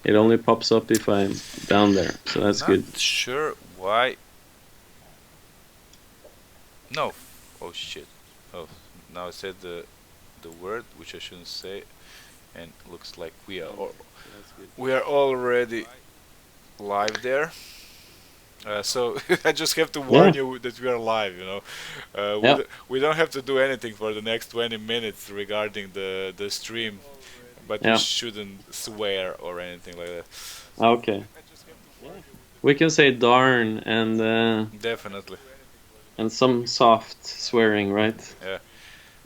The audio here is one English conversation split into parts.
It only pops up if I'm down there, so that's Not good. sure why. No. Oh shit. Oh, now I said the word which I shouldn't say, and looks like That's good. we are already live there. So I just have to Yeah, warn you that we are live. yeah, We don't have to do anything for the next 20 minutes regarding the stream, but we yeah. shouldn't swear or anything like that. Okay. We can say darn Definitely, and some soft swearing, right? yeah.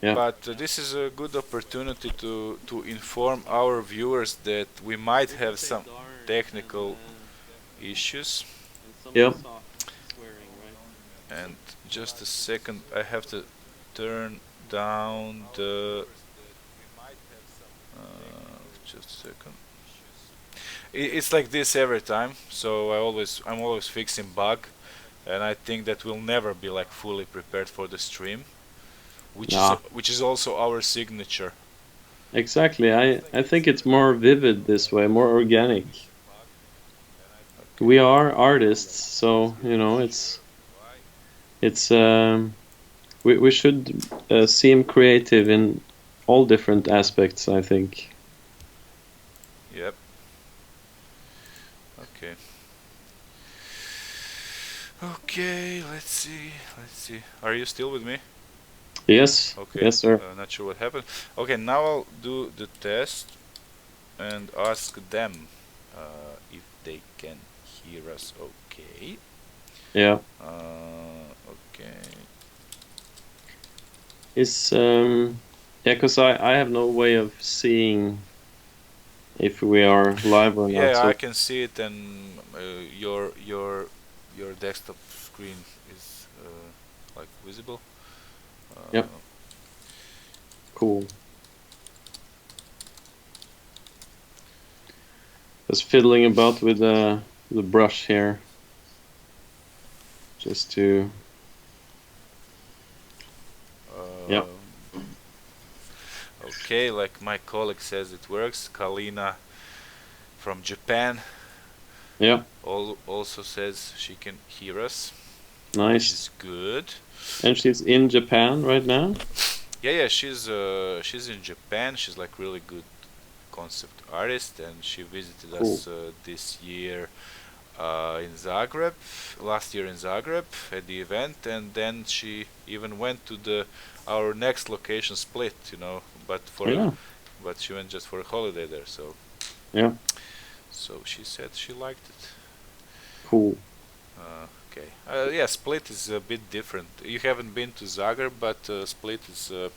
Yeah. But this is a good opportunity to inform our viewers that we might have some technical issues. Yeah. And just a second, I have to turn down the. Just a second. It's like this every time, so I'm always fixing bug, and I think that we'll never be like fully prepared for the stream, Nah. which is also our signature. Exactly. I think it's more vivid this way, more organic. Okay. We are artists, so it's we should seem creative in all different aspects, I think. Yep. Okay. Okay. Let's see. Let's see. Are you still with me? Yes. Okay. Yes, sir. Not sure what happened. Okay. Now I'll do the test and ask them if they can hear us. Okay. Yeah. Okay. Is yeah, because I have no way of seeing if we are live or not. Yeah, I So can see it, and your desktop screen is like visible. yeah, Uh, cool. Just fiddling about with the brush here, just to yeah, uh, okay, like my colleague says, it works. Kalina from Japan yeah, also says she can hear us, which nice. is good. And she's in Japan right now. Yeah, she's in Japan. She's like really good concept artist, and she visited Cool. us this year in Zagreb, last year in Zagreb at the event, and then she even went to the our next location, Split, Yeah, but she went just for a holiday there. yeah, So she said she liked it. cool. Okay, yeah, Split is a bit different. You haven't been to Zagreb, but Split is a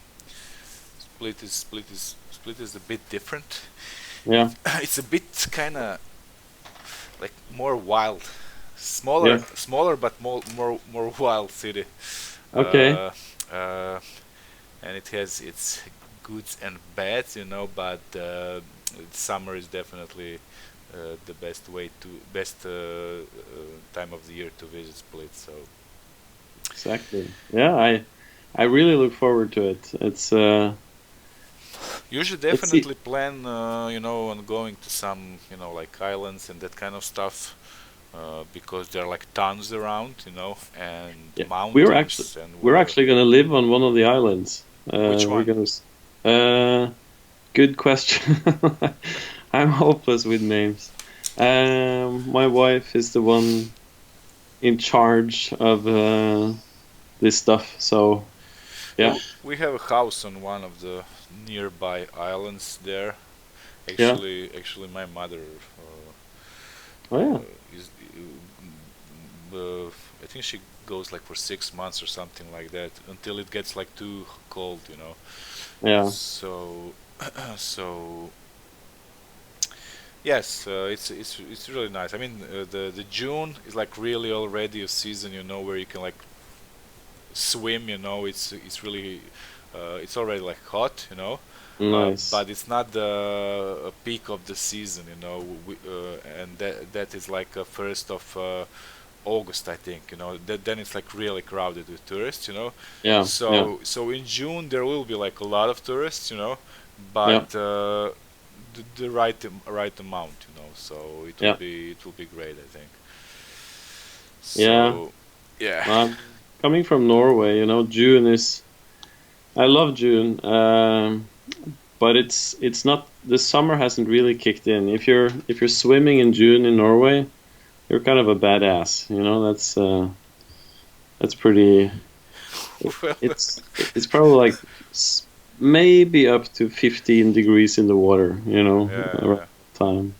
bit different. It, Yeah, it's a bit kind of like more wild, yeah. smaller but more wild city. Okay. Uh, uh, and it has its goods and bads, but summer is definitely the best time of the year to visit Split. So Exactly. Yeah, I really look forward to it. you should It's definitely plan, on going to some, like islands and that kind of stuff. Because there are like tons around, and yeah. mountains and We're whatever. actually gonna live on one of the islands. Which We're one? gonna. Good question. I'm hopeless with names. My wife is the one in charge of this stuff. So Yeah, yeah, we have a house on one of the nearby islands there. yeah. Actually, my mother Oh yeah, is. I think she goes like for 6 months or something like that until it gets like too cold. yeah, So, so yes, it's really nice. I mean, the June is like really already a season, where you can like swim. It's really it's already like hot. nice. But it's not the peak of the season. And that is like first of August, I think. Then it's like really crowded with tourists. Yeah, yeah, So in June there will be like a lot of tourists. yeah, But the right amount, So Yeah. it will be great, I think. Yeah. So yeah. Coming from Norway, June is. I love June, but it's not. The summer hasn't really kicked in. If you're swimming in June in Norway, you're kind of a badass. That's pretty. Well, It's probably like maybe up to 15 degrees in the water. yeah, Around yeah. that time,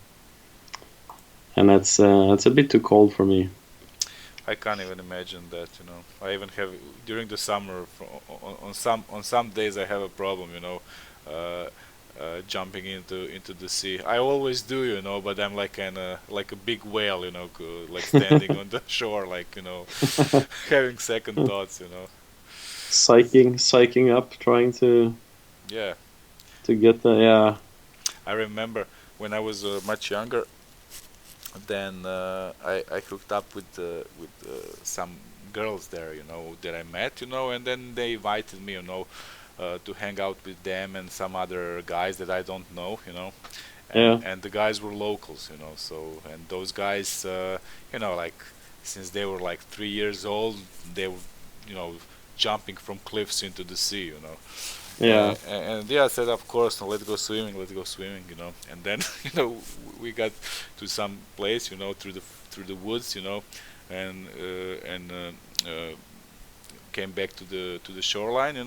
and that's a bit too cold for me. I can't even imagine that. I even have during the summer on some days I have a problem. Uh, Jumping into the sea. I always do, but I'm like a big whale, like standing on the shore, like having second thoughts. Psyching up, trying Yeah, to get the yeah. I remember when I was much younger. Then I hooked up with some girls there, that I met, and then they invited me, to hang out with them and some other guys that I don't know, and Yeah, and the guys were locals, so and those guys, like since they were like 3 years old, they were, you know, jumping from cliffs into the sea, yeah, and yeah, I said, of course, no, let's go swimming, And then, we got to some place, through the woods, and came back to the shoreline,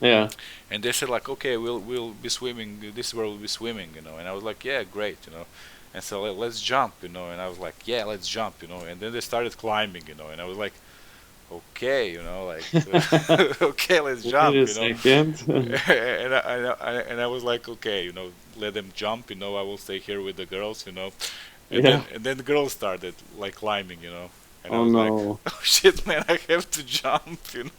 yeah. And they said like, okay, we'll be swimming. This is where we'll be swimming, And I was like, yeah, great, And so let's jump, And I was like, yeah, let's jump, And then they started climbing, And I was like, okay, like, okay, let's Wait jump, a second. and I was like, okay, let them jump, I will stay here with the girls, and then Yeah. and then the girls started like climbing, and I Oh was like, no. oh shit, man, I have to jump, and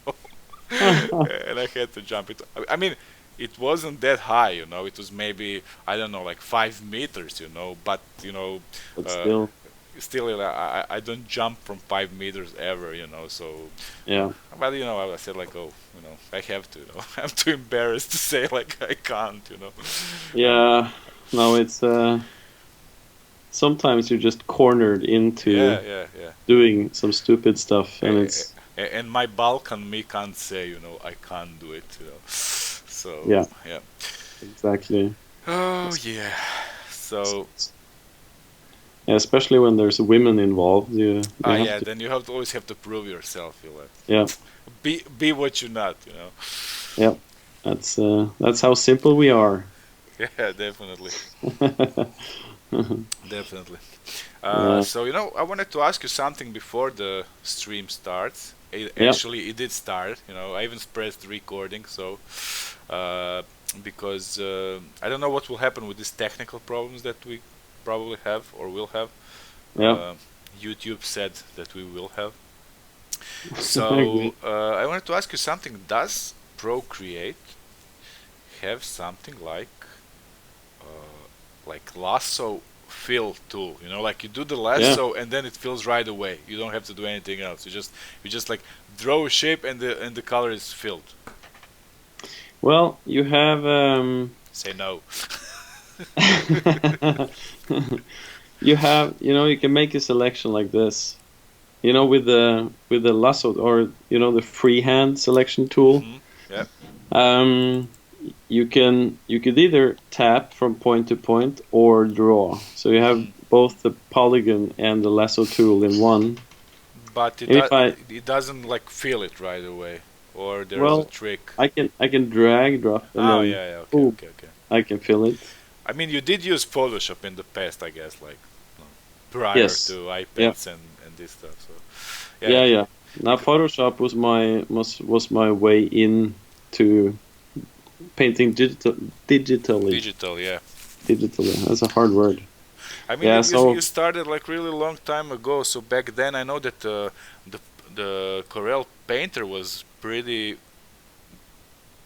I had to jump it. I mean, it wasn't that high, It was maybe, I don't know, like 5 meters, But But uh, still, still, I don't jump from 5 meters ever, So, yeah, but I said like, oh, I have to, I'm too embarrassed to say like I can't, yeah. No, it's sometimes you're just cornered Yeah, into yeah, yeah. doing some stupid stuff, and A- it's and my Balkan me can't say, I can't do it, So yeah, yeah. exactly. Oh yeah. So Yeah, especially when there's women involved, you have yeah, to. then you always have to prove yourself. You like Yeah, be what you're not. yeah. That's how simple we are. Yeah, definitely, definitely. Yeah, So I wanted to ask you something before the stream starts. yeah, It did start. I even pressed recording. So uh, because I don't know what will happen with these technical problems that we probably have or will have. yeah. Uh, YouTube said that we will have. Agree. So I wanted to ask you something. Does Procreate have something like lasso fill tool? Like you do the Yeah. lasso and then it fills right away. You don't have to do anything else. You just like draw a shape and the color is filled. Well, you have Say no. you can make a selection like this. With the lasso or the freehand selection tool. Yeah. Um, you could either tap from point to point or draw. So you have Mm. both the polygon and the lasso tool in one. But And if I it doesn't like fill it right away, or there is a well, trick. I can drag, drop, and Oh then yeah, yeah, okay, boom, okay, okay. I can fill it. I mean, you did use Photoshop in the past, I guess, like prior to Yes. Yeah. iPads and this stuff. So yeah, Yeah, yeah. Now Photoshop was my way in to painting digitally. digital, yeah. Digitally. That's a hard word. I mean, Yeah, you so started like really long time ago. So back then, I know that the Corel Painter was pretty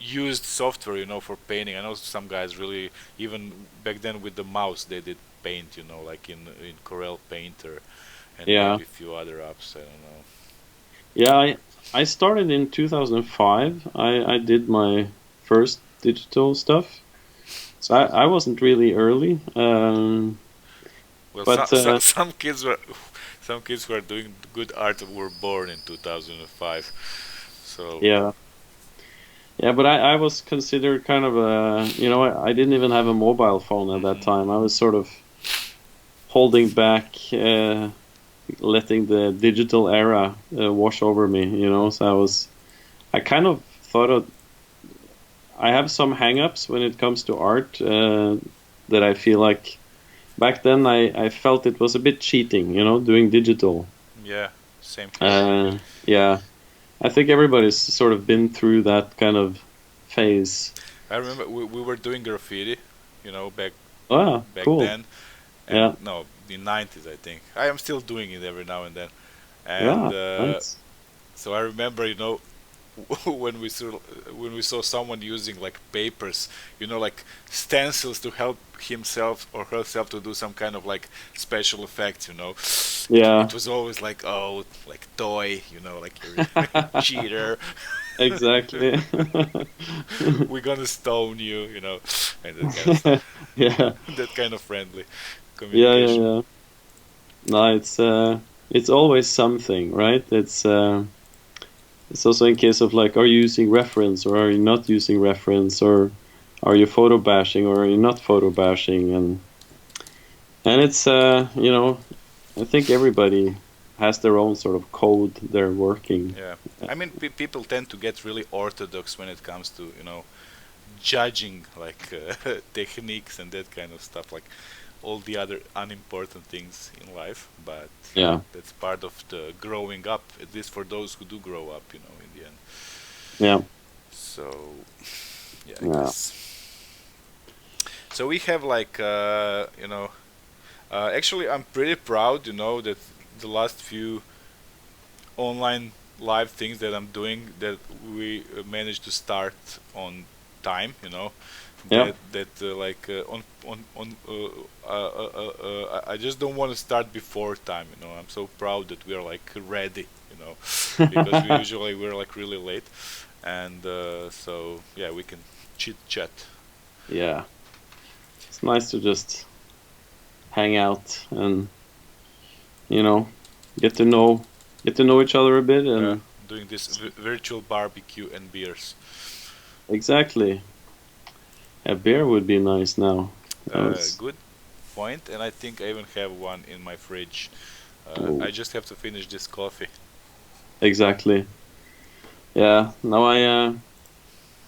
used software, for painting. I know some guys really even back then with the mouse they did paint, like in Corel Painter and yeah. maybe a few other apps. I don't know. Yeah, I started in 2005. I did my first digital stuff. So I wasn't really early, Well, but some kids who are doing good art were born in 2005. So yeah, yeah. But I was considered kind of I didn't even have a mobile phone at that hmm time. I was sort of holding back, letting the digital era wash over me. So I kind of thought I have some hang-ups when it comes to art that I feel like back then I felt it was a bit cheating, doing digital. yeah, same here. Yeah, I think everybody's sort of been through that kind of phase. I remember we were doing graffiti, back Ah, cool. then, and Yeah, no, the 90s, I think. I am still doing it every now and then, and yeah, nice. so I remember, when we saw someone using like papers, like stencils to help himself or herself to do some kind of like special effects. It Yeah, was always like, oh, like toy, like you're a cheater. exactly. We're gonna stone you, and that kind of stuff. Yeah, That kind of friendly yeah, yeah, communication. yeah. No, it's always something, right? It's also in case of like, are you using reference or are you not using reference, or are you photo bashing or are you not photo bashing, and it's I think everybody has their own sort of code they're working. Yeah, I mean, people tend to get really orthodox when it comes to judging like techniques and that kind of stuff, like all the other unimportant things in life. But Yeah, that's part of the growing up, at least for those who do grow up, in the end. yeah, So yeah, I yeah. guess. So we have like actually I'm pretty proud, that the last few online live things that I'm doing, that we managed to start on time. Yeah. Like I just don't want to start before time. I'm so proud that we are like ready. Because we're like really late, and so yeah, we can chit chat. Yeah, it's nice to just hang out and you know get to know get to know each other a bit, Yeah, and doing this virtual barbecue and beers. exactly, a beer would be nice now. That's Good point, and I think I even have one in my fridge. I oh, just have to finish this coffee. exactly. Yeah, now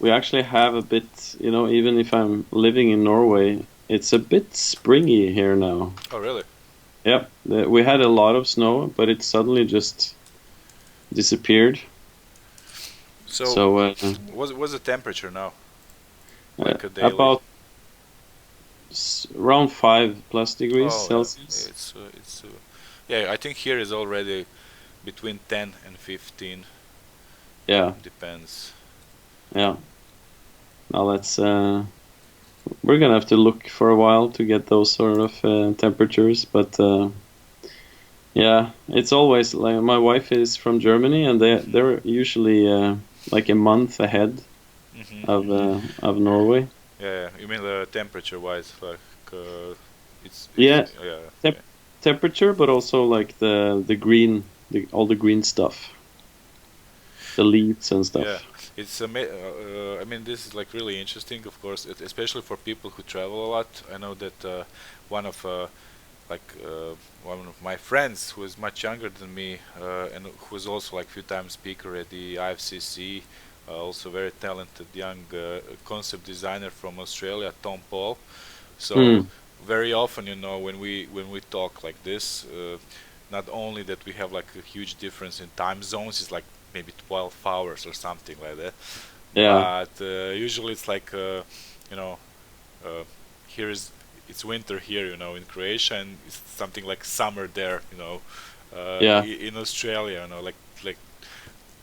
we actually have a bit, even if I'm living in Norway, it's a bit springy here now. Oh, really? Yep, we had a lot of snow, but it suddenly just disappeared. So, So what's the temperature now? Like a daily? about around 5+ degrees Oh, yeah. Celsius. Yeah. I think here is already between 10 and 15. Yeah, Depends. yeah. Now we're gonna have to look for a while to get those sort of temperatures, but yeah, it's always like my wife is from Germany, and they're usually like a month ahead hmm of Norway. Yeah. You mean the temperature wise, like it's Yeah, yeah. temp temperature, but also like the green, all the green stuff, the leaves and Yeah, stuff. I mean, this is like really interesting, of course, especially for people who travel a lot. I know that one of like one of my friends who is much younger than me, and who is also like few times speaker at the IFCC, also very talented young concept designer from Australia, Tom Paul. So Hmm. very often, when we talk like this, not only that we have like a huge difference in time zones, it's like maybe 12 hours or something like that, Yeah, but usually it's like you know uh, here is it's winter here, in Croatia, and it's something like summer there, yeah, in Australia, like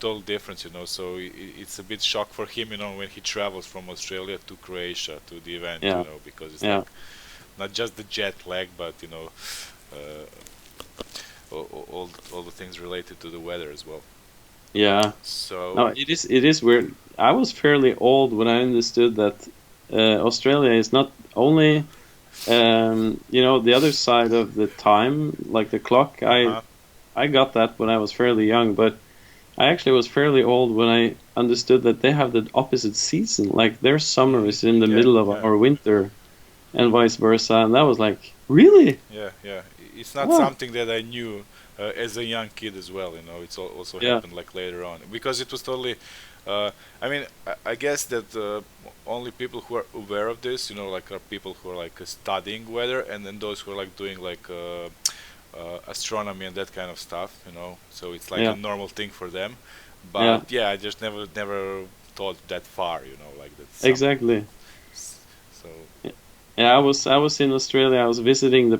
total difference, so it's a bit shock for him, when he travels from Australia to Croatia to the event, yeah, because it's yeah, like not just the jet lag, but uh, all the things related to the weather as well. yeah. So No, it is weird. I was fairly old when I understood that Australia is not only the other side of the time, like the clock. I Uh-huh. I got that when I was fairly young, but I actually was fairly old when I understood that they have the opposite season. Like their summer Hmm. is in the Yeah, middle of yeah, our winter, and vice versa. And that was like, really? yeah, yeah. It's not Oh, something that I knew as a young kid as well. You know, it's also yeah, happened like later on because it was totally. I mean, I guess that only people who are aware of this, you know, like are people who are like studying weather, and then those who are like doing like astronomy and that kind of stuff. You know, so it's like a yeah, normal thing for them. yeah, But yeah, I just never thought that far. You know, like that some. exactly. So Yeah, I was in Australia. I was visiting the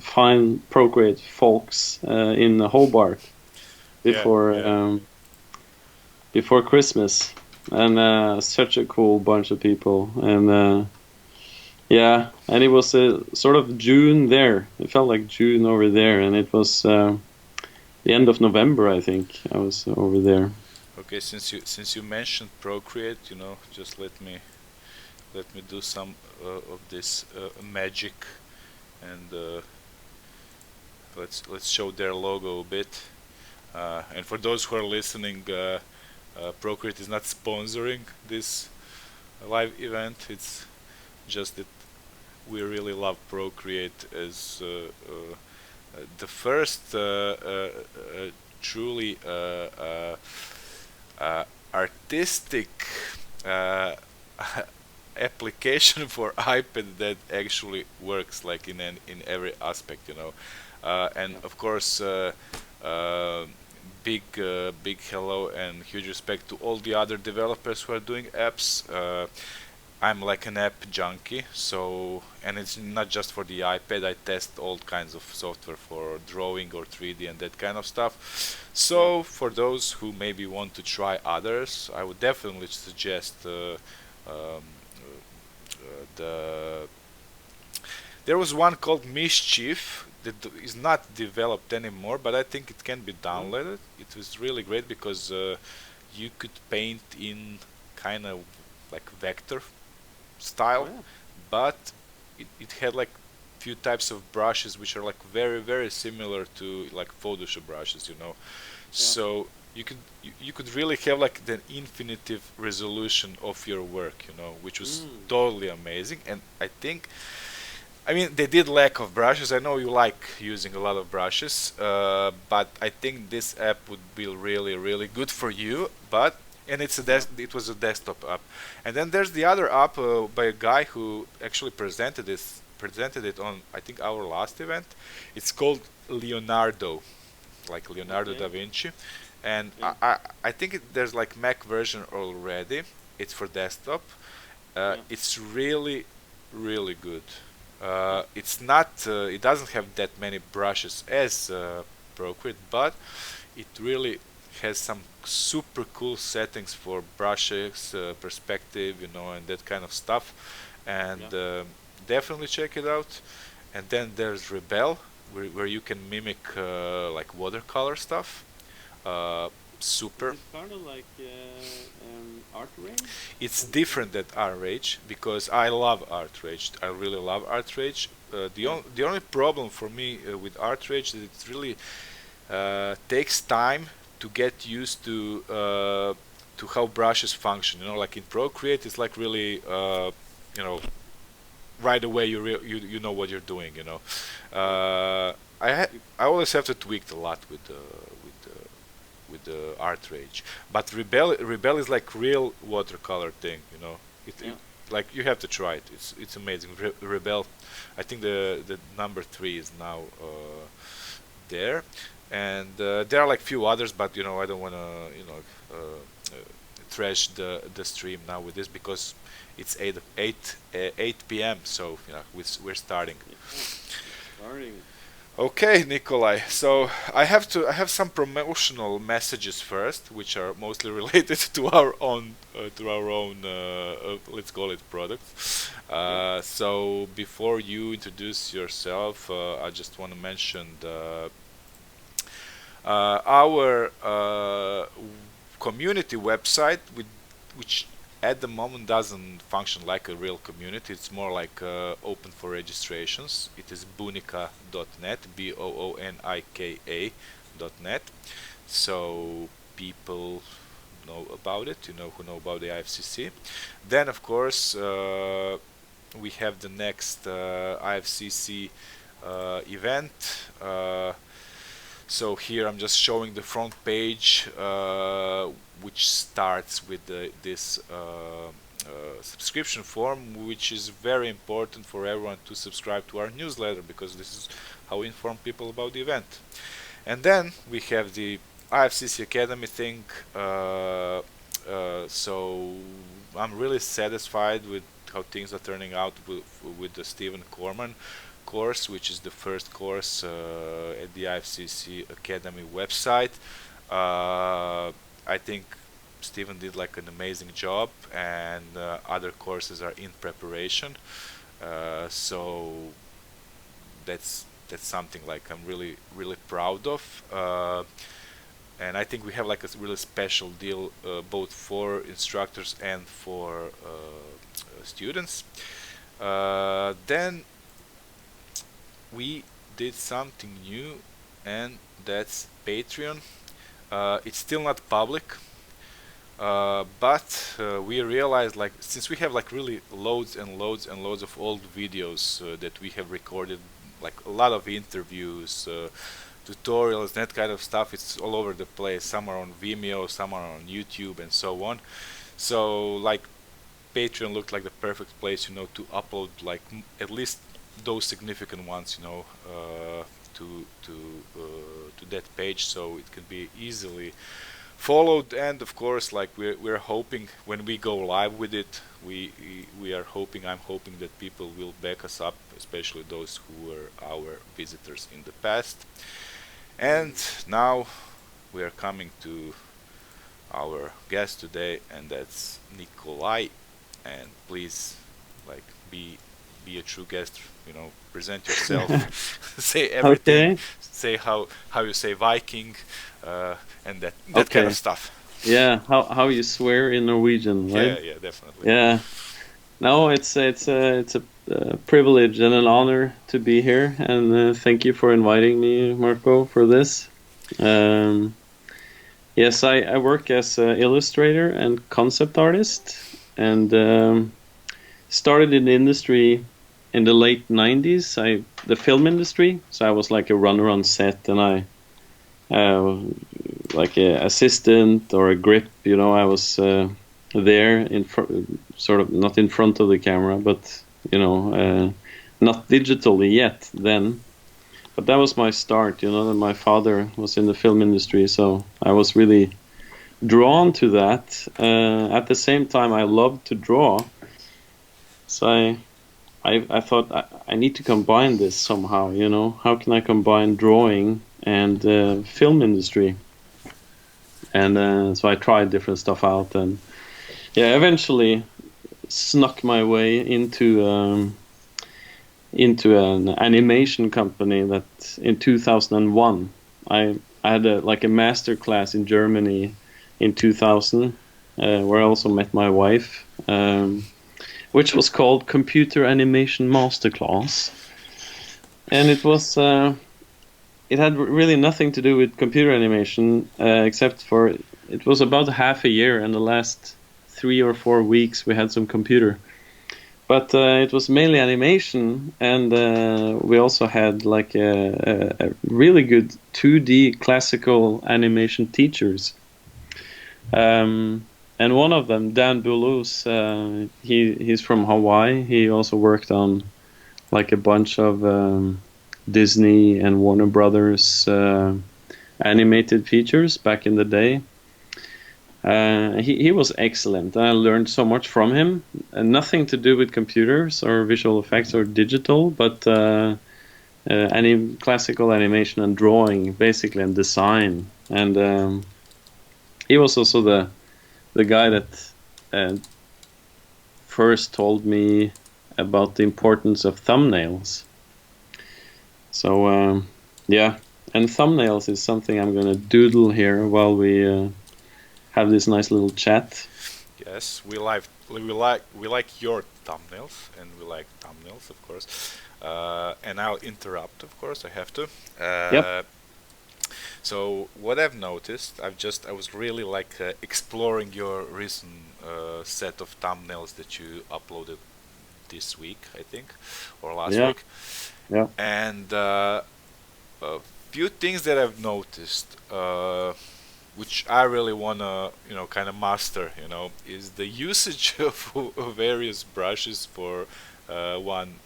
fine Procreate folks in Hobart yeah, before yeah. before Christmas, and such a cool bunch of people. And yeah, and it was sort of June there. It felt like June over there, and it was the end of November, I think. I was over there. Okay, since you mentioned Procreate, you know, just let me do some of this magic, and let's show their logo a bit. And for those who are listening, Procreate is not sponsoring this live event. It's just that we really love Procreate as the first truly artistic uh, application for iPad that actually works like in every aspect, you know. And Yeah. of course, big hello and huge respect to all the other developers who are doing apps. I'm like an app junkie, so and it's not just for the iPad. I test all kinds of software for drawing or 3D and that kind of stuff. Yeah. So for those who maybe want to try others, I would definitely suggest the there was one called Mischief that is not developed anymore, but I think it can be Oh, downloaded. It was really great because you could paint in kind of like vector oh style, yeah. but it had like few types of brushes which are like very similar to like Photoshop brushes, you know. Yeah. So you could really have like the infinitive resolution of your work, you know, which was Mm. totally amazing. And I mean, they did lack of brushes. I know you like using a lot of brushes, but I think this app would be really good for you. But and Yeah. it was a desktop app. And then there's the other app by a guy who actually presented it on I think our last event. It's called Leonardo, like Leonardo da Okay. Vinci, and Yeah. I think there's like Mac version already. It's for desktop. Yeah. It's really good. Yeah. It's not. It doesn't have that many brushes as Procreate, but it really has some super cool settings for brushes, perspective, you know, and that kind of stuff. Yeah. And definitely check it out. And then there's Rebel, where you can mimic like watercolor stuff. Uh, Is super. it kind of like art rage? It's Kind of thing? different than Rage because I love Rage. I really love Rage. Yeah. The only problem for me with Rage is it really takes time to get used to how brushes function. You know, like in Procreate, it's like really you know right away you know what you're doing. You know, Yeah. uh, I ha- You, I always have to tweak a lot with the art rage. But Rebel is like real watercolor thing, you know. It yeah. like you have to try it. It's amazing. Rebel, I think the number 3 is now there, and there are like few others, but you know I don't want to trash the stream now with this because it's 8 p.m. So you know we're starting. Yeah. It's starting. Okay, Nikolai. So I have some promotional messages first, which are mostly related to our own let's call it products. Yeah. So before you introduce yourself, I just want to mention our community website, which at the moment doesn't function like a real community. It's more like open for registrations. It is boonika.net, boonika.net. So people know about it, who know about the IFCC. Then, of course, we have the next IFCC event. So here I'm just showing the front page, which starts with this subscription form, which is very important for everyone to subscribe to our newsletter, because this is how we inform people about the event. And then we have the IFCC Academy thing. So I'm really satisfied with how things are turning out with the Stephen Corman course, which is the first course at the IFCC Academy website. I think Stephen did like an amazing job, and other courses are in preparation. So that's something like I'm really proud of. And I think we have like a really special deal both for instructors and for students. Then we did something new, and that's Patreon. It's still not public, but we realized, like, since we have like really loads and loads and loads of old videos that we have recorded, like a lot of interviews, tutorials, that kind of stuff. It's all over the place. Some are on Vimeo, some are on YouTube, and so on. So like Patreon looked like the perfect place, to upload like at least those significant ones, to that page, so it can be easily followed. And of course, like we're hoping when we go live with it, I'm hoping that people will back us up, especially those who were our visitors in the past. And now we are coming to our guest today, and that's Nikolai. And please, like, be a true guest, present yourself, say everything, Okay. say how you say Viking, and that kind Okay. of stuff. Yeah. How you swear in Norwegian, right? Yeah, definitely. Yeah. No, it's a privilege and an honor to be here, and thank you for inviting me, Marco, for this. Um, yes, I work as an illustrator and concept artist, and started in the industry in the late 90s. The film industry. So I was like a runner on set, and I like an assistant or a grip. I was there in sort of not in front of the camera, but not digitally yet then. But that was my start. My father was in the film industry, so I was really drawn to that. At the same time, I loved to draw, so I thought I need to combine this somehow. How can I combine drawing and film industry? And so I tried different stuff out, and yeah, eventually snuck my way into an animation company that in 2001 I had a master class in Germany in 2000, where I also met my wife, which was called Computer Animation Masterclass, and it had really nothing to do with computer animation, except for it was about half a year, and the last 3 or 4 weeks we had some computer. But it was mainly animation, and we also had like a really good 2D classical animation teachers. And one of them, Dan Boulos, he's from Hawaii. He also worked on like a bunch of Disney and Warner Brothers animated features back in the day. He was excellent. I learned so much from him. Nothing to do with computers or visual effects or digital, but any classical animation and drawing, basically, and design. And he was also the guy that first told me about the importance of thumbnails. So yeah, and thumbnails is something I'm going to doodle here while we have this nice little chat. Yes, we live we like your thumbnails, and we like thumbnails, of course. And I'll interrupt, of course. I have to. Yep. So what I've noticed, I was really like exploring your recent set of thumbnails that you uploaded this week, I think, or last Yeah. week, Yeah. and a few things that I've noticed, which I really wanna, kind of master, is the usage of various brushes for one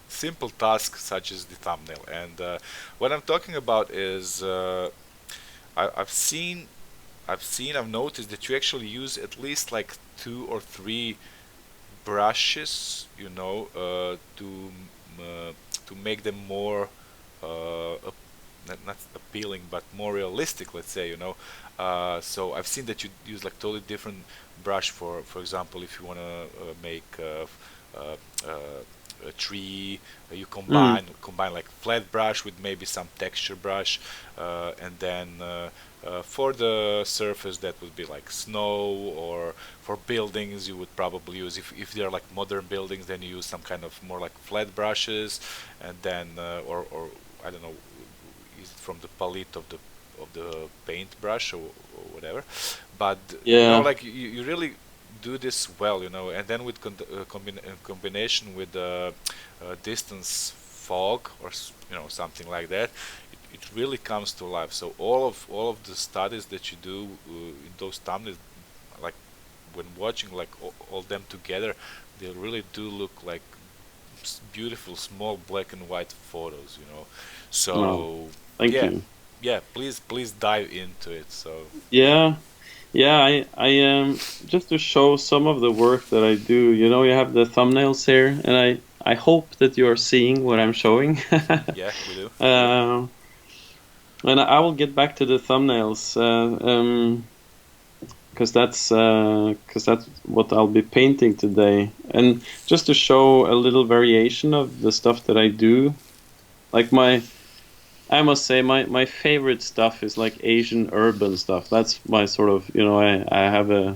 simple task such as the thumbnail. And what I'm talking about is I've seen, I've noticed that you actually use at least like two or three brushes, to make them more not appealing, but more realistic. Let's say, So I've seen that you use like totally different brush for example, if you want to make a tree, you Mm. combine like flat brush with maybe some texture brush, and then for the surface that would be like snow, or for buildings you would probably use, if they're like modern buildings, then you use some kind of more like flat brushes, and then or I don't know, is it from the palette of the paintbrush, or whatever. But Yeah. like you really do this well, and then with combination with distance fog, or something like that, it really comes to life. So all of the studies that you do in those thumbnails, like when watching like all them together, they really do look like beautiful small black and white photos. No. So Thank yeah, you. yeah. Please dive into it. So Yeah. Yeah. I just to show some of the work that I do. You have the thumbnails here, and I hope that you are seeing what I'm showing. yeah, we do. uh, and I will get back to the thumbnails. Because that's what I'll be painting today, and just to show a little variation of the stuff that I do. Like I must say my favorite stuff is like Asian urban stuff. That's my sort of, I have a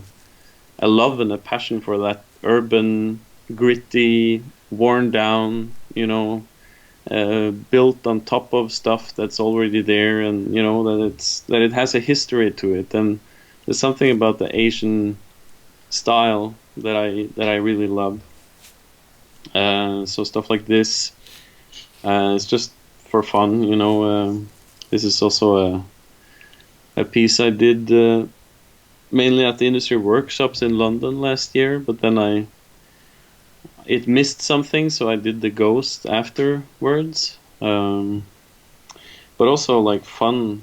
love and a passion for that urban, gritty, worn down, built on top of stuff that's already there, and that it has a history to it. And there's something about the Asian style that I really love. So stuff like this, it's just for fun. This is also a piece I did mainly at the industry workshops in London last year, but then it missed something, so I did the ghost afterwards. But also like fun.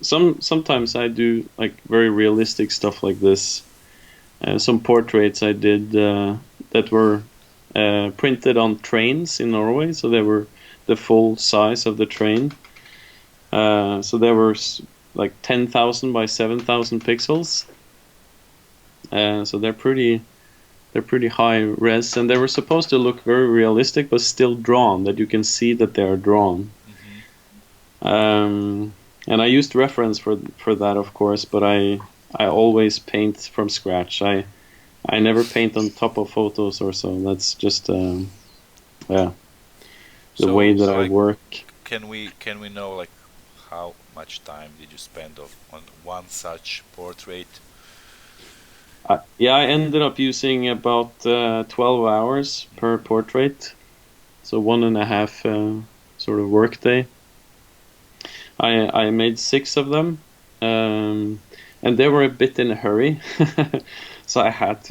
Sometimes I do like very realistic stuff like this. Some portraits I did that were printed on trains in Norway, so they were the full size of the train. So they were like 10,000 by 7,000 pixels. So they're pretty high res, and they were supposed to look very realistic, but still drawn. That you can see that they are drawn. Hmm. And I used reference for that, of course, but I always paint from scratch. I never paint on top of photos or so. That's just yeah, the way So that I like, work. can we know like how much time did you spend on one such portrait? Yeah, I ended up using about 12 hours per Hmm. portrait, so 1.5 sort of workday. I made 6 of them, and they were a bit in a hurry, so I had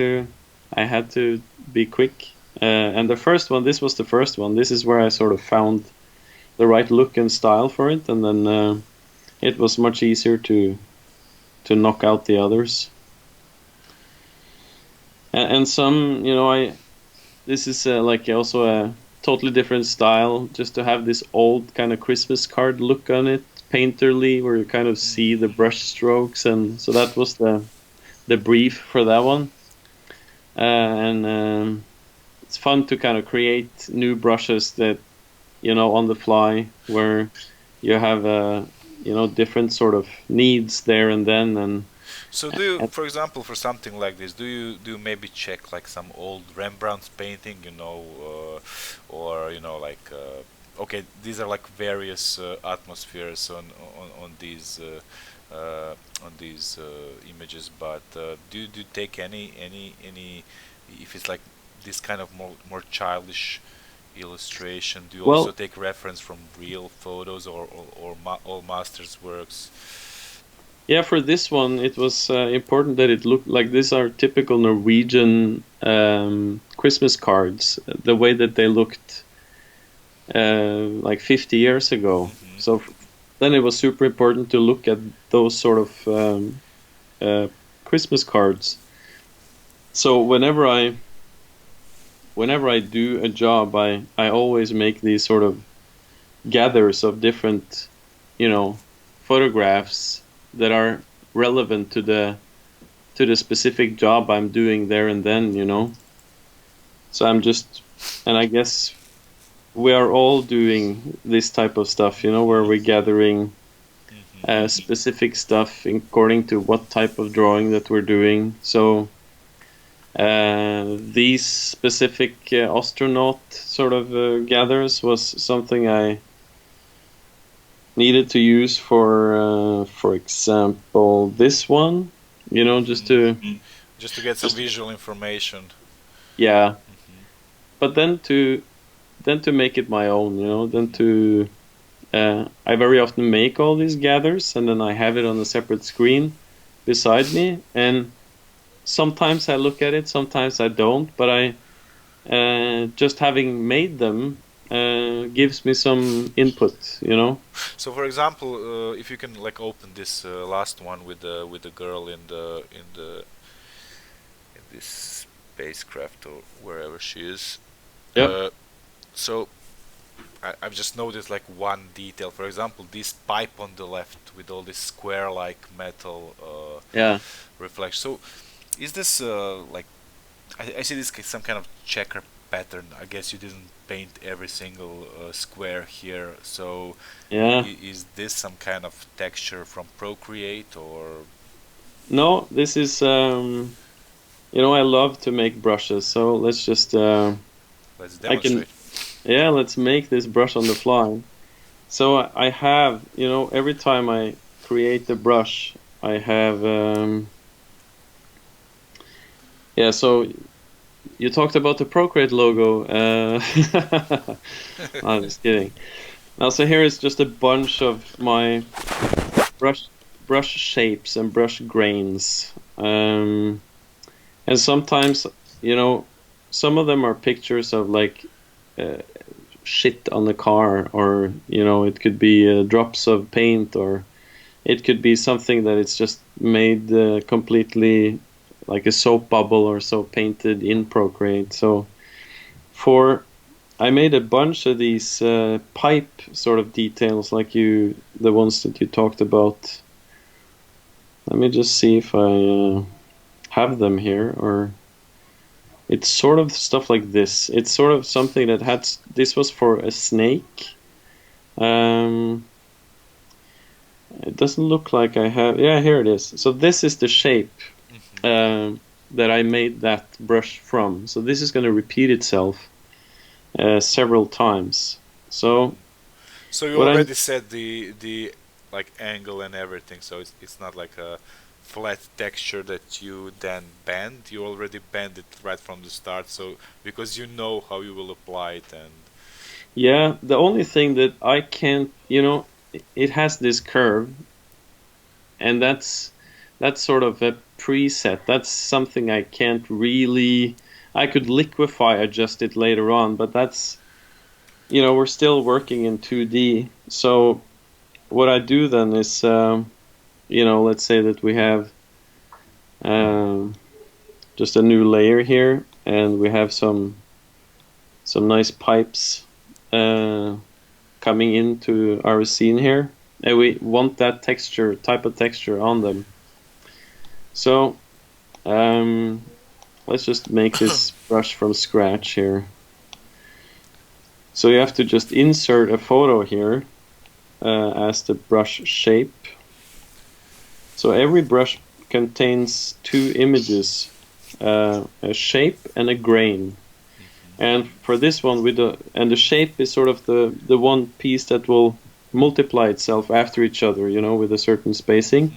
to be quick. And the first one, this was the first one. This is where I sort of found the right look and style for it, and then it was much easier to knock out the others. And some, I this is like also a totally different style, just to have this old kind of Christmas card look on it, painterly, where you kind of see the Hmm. brush strokes, and so that was the brief for that one. And it's fun to kind of create new brushes that on the fly, where you have different sort of needs there and then, and So do you, for example, for something like this, do you maybe check like some old Rembrandt's painting, or like okay, these are like various atmospheres on these images, but do you take any if it's like this kind of more childish illustration, do you also Well, take reference from real photos or all masters' works? yeah, for this one, it was important that it looked like these are typical Norwegian Christmas cards, the way that they looked like 50 years ago. Hmm. So then it was super important to look at those sort of uh, Christmas cards. So whenever I do a job, I always make these sort of gathers of different, you know, photographs that are relevant to the specific job I'm doing there and then, you know. So and I guess we are all doing this type of stuff, you know, where we're gathering Hmm. specific stuff according to what type of drawing that we're doing. So these specific astronaut sort of gathers was something I needed to use for example, this one. You know, Hmm. Just to get some just visual information. yeah. Hmm. But then to make it my own, you know, then Hmm. to I very often make all these gathers and then I have it on a separate screen beside me. And sometimes I look at it, sometimes I don't. But I just having made them gives me some input, you know. So, for example, if you can like open this last one with the girl in this spacecraft or wherever she is. Yep. Uh, so I've just noticed like one detail. For example, this pipe on the left with all this square-like metal Yeah. reflection. So, is this like I see this some kind of checker pattern. I guess you didn't paint every single square here. So, Yeah. is this some kind of texture from Procreate or No, this is you know, I love to make brushes, so let's just let's I can demonstrate? yeah, let's make this brush on the fly. So I have, you know, every time I create the brush, I have yeah, so you talked about the Procreate logo. I'm just kidding. Now, so here is just a bunch of my brush brush shapes and brush grains. And sometimes, you know, some of them are pictures of like uh, shit on the car, or you know, it could be drops of paint, or it could be something that it's just made completely like a soap bubble or so painted in Procreate. So for I made a bunch of these pipe sort of details, like the ones that you talked about. Let me just see if I have them here, or it's sort of stuff like this. It's sort of something that had. This was for a snake. Um, it doesn't look like I have. Yeah, here it is. So this is the shape Hmm. um, that I made that brush from. So this is going to repeat itself several times. So So you what I'm already set the like angle and everything, so it's not like a flat texture that you then bend. You already bend it right from the start, so because you know how you will apply it and Yeah, the only thing that I can't, you know, it has this curve, and that's sort of a preset. That's something I can't really. I could liquefy adjust it later on, but that's, you know, we're still working in 2D. So what I do then is, you know, let's say that we have um, just a new layer here, and we have some nice pipes uh, coming into our scene here, and we want that texture, type of texture on them. So let's just make this brush from scratch here. So you have to just insert a photo here as the brush shape. So every brush contains two images, a shape and a grain. And for this one, the shape is sort of the one piece that will multiply itself after each other, with a certain spacing.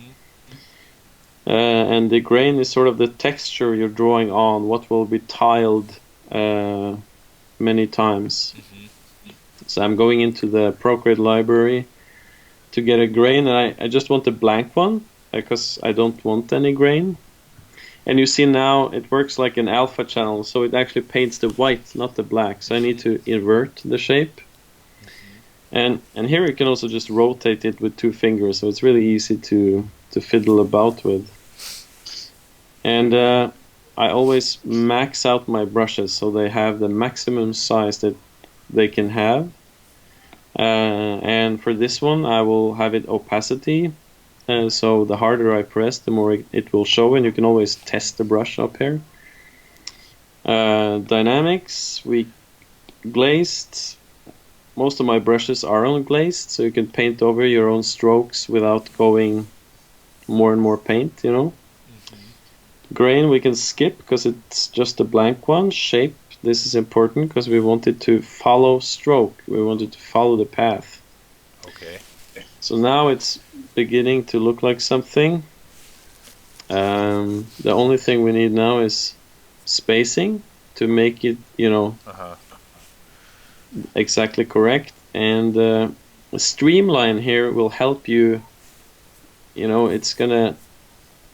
And the grain is sort of the texture you're drawing on, what will be tiled many times. So I'm going into the Procreate library to get a grain, and I just want a blank one because I don't want any grain. And you see now it works like an alpha channel, so it actually paints the white, not the black. So I need to invert the shape. And here you can also just rotate it with two fingers, so it's really easy to fiddle about with. And I always max out my brushes so they have the maximum size that they can have. And for this one, I will have it opacity. So the harder I press, the more it will show, and you can always test the brush up here. Dynamics, we glazed. Most of my brushes are unglazed, so you can paint over your own strokes without going more and more paint, Grain we can skip because it's just a blank one. Shape, this is important because we want it to follow stroke. We want it to follow the path. Okay. So now it's beginning to look like something. The only thing we need now is spacing to make it, exactly correct. And a streamline here will help you. It's gonna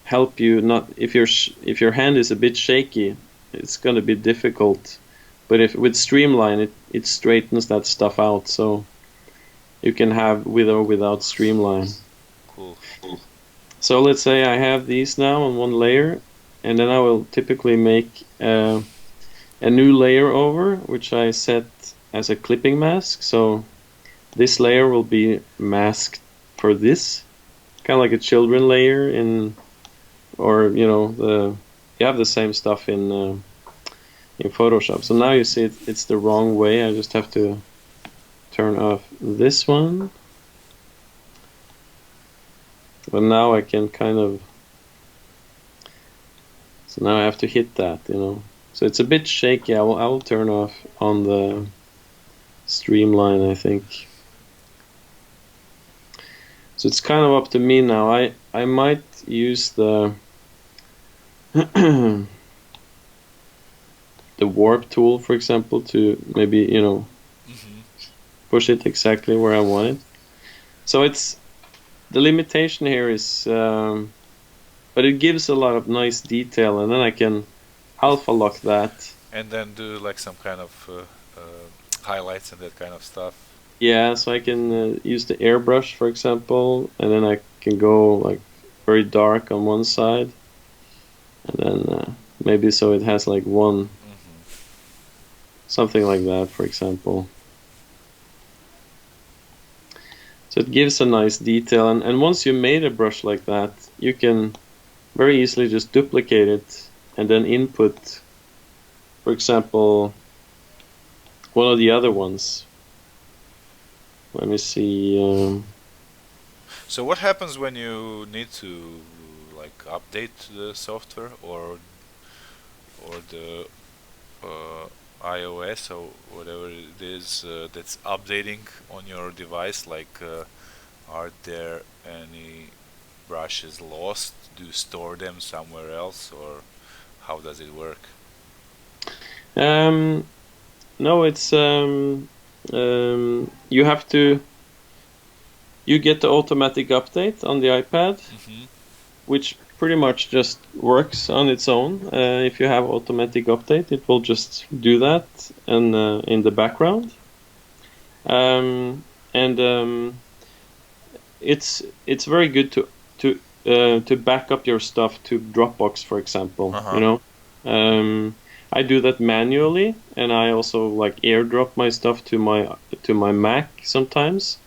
help you not if your hand is a bit shaky, it's gonna be difficult. But if with streamline, it straightens that stuff out. So you can have with or without streamline. Cool. So let's say I have these now on one layer, and then I will typically make a new layer over, which I set as a clipping mask. So this layer will be masked for this, kind of like a children layer you have the same stuff in Photoshop. So now you see it's the wrong way. I just have to turn off this one. But now I can so now I have to hit that, So it's a bit shaky. I will turn off on the streamline, I think. So it's kind of up to me now. I might use the the warp tool, for example, to maybe, push it exactly where I want it. So the limitation here is, but it gives a lot of nice detail, and then I can alpha lock that. And then do like some kind of highlights and that kind of stuff. Yeah, so I can use the airbrush, for example, and then I can go like very dark on one side, and then maybe so it has like one, something like that, for example. So it gives a nice detail, and once you made a brush like that, you can very easily just duplicate it and then input, for example, one of the other ones. Let me see. So what happens when you need to like update the software or the iOS or whatever it is that's updating on your device? Like, are there any brushes lost? Do you store them somewhere else, or how does it work? No, it's you get the automatic update on the iPad, which pretty much just works on its own. If you have automatic update, it will just do that and in the background. It's very good to back up your stuff to Dropbox, for example. I do that manually, and I also like airdrop my stuff to my Mac sometimes,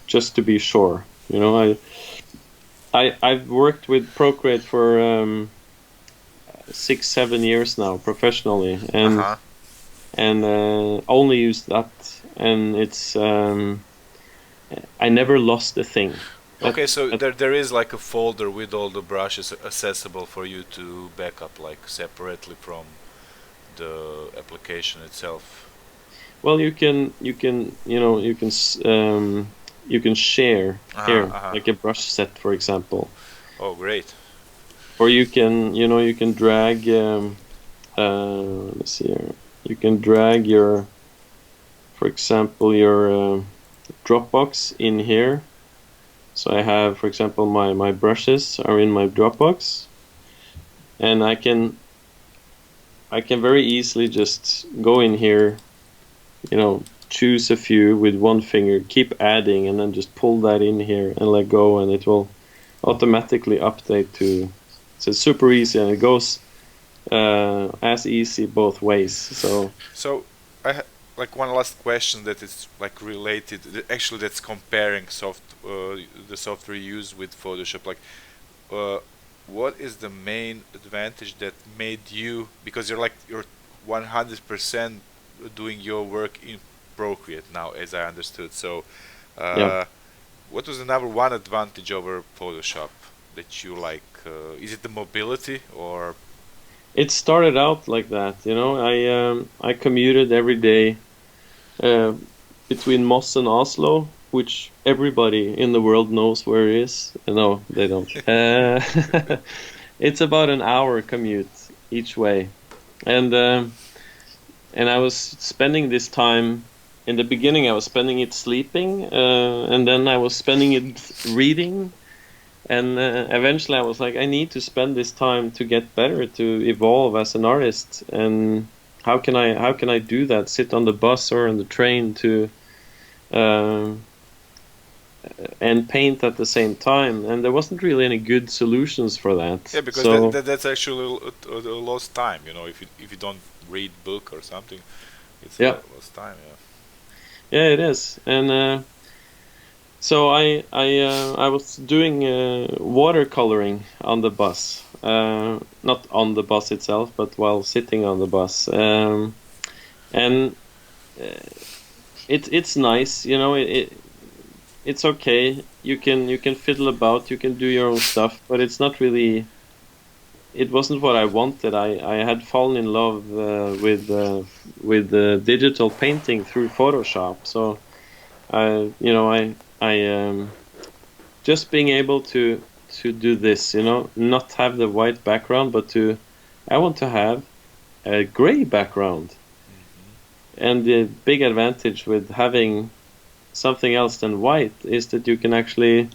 just to be sure. I've worked with Procreate for 6-7 years now professionally, and only used that, and it's I never lost a thing. At, Okay, so at, there is like a folder with all the brushes accessible for you to back up like separately from the application itself. well, you can share Uh-huh, here, uh-huh. like a brush set, for example, Oh, great. or you can drag. Let's see here. You can drag your, for example, your Dropbox in here. So I have, for example, my brushes are in my Dropbox, and I can very easily just go in here, choose a few with one finger, keep adding, and then just pull that in here and let go, and it will automatically update to. So it's super easy, and it goes as easy both ways. So So I like one last question that is like related. Actually, that's comparing the software used with Photoshop. Like, uh, what is the main advantage that made you, because you're 100% doing your work in Procreate now, as I understood. So, yeah, uh, what was the number one advantage over Photoshop that you like? Is it the mobility or? it started out like that. I commuted every day uh, between Moss and Oslo, which everybody in the world knows where it is. No, they don't. It's about an hour commute each way, and I was spending this time. In the beginning, I was spending it sleeping, and then I was spending it reading. And eventually, I was like, I need to spend this time to get better, to evolve as an artist. And how can I do that? Sit on the bus or on the train to um, and paint at the same time. And there wasn't really any good solutions for Yeah, that. because So that's actually a lost time. You know, if you don't read book or something, it's a yeah, lost time. Yeah. yeah, it is. And so I was doing watercoloring on the bus, not on the bus itself, but while sitting on the bus. And uh, it's nice, it's okay. You can fiddle about, you can do your own stuff, but it's not really. It wasn't what I wanted. I had fallen in love with digital painting through Photoshop. So I just being able to do this, not have the white background, but to I want to have a gray background. And the big advantage with having something else than white is that you can actually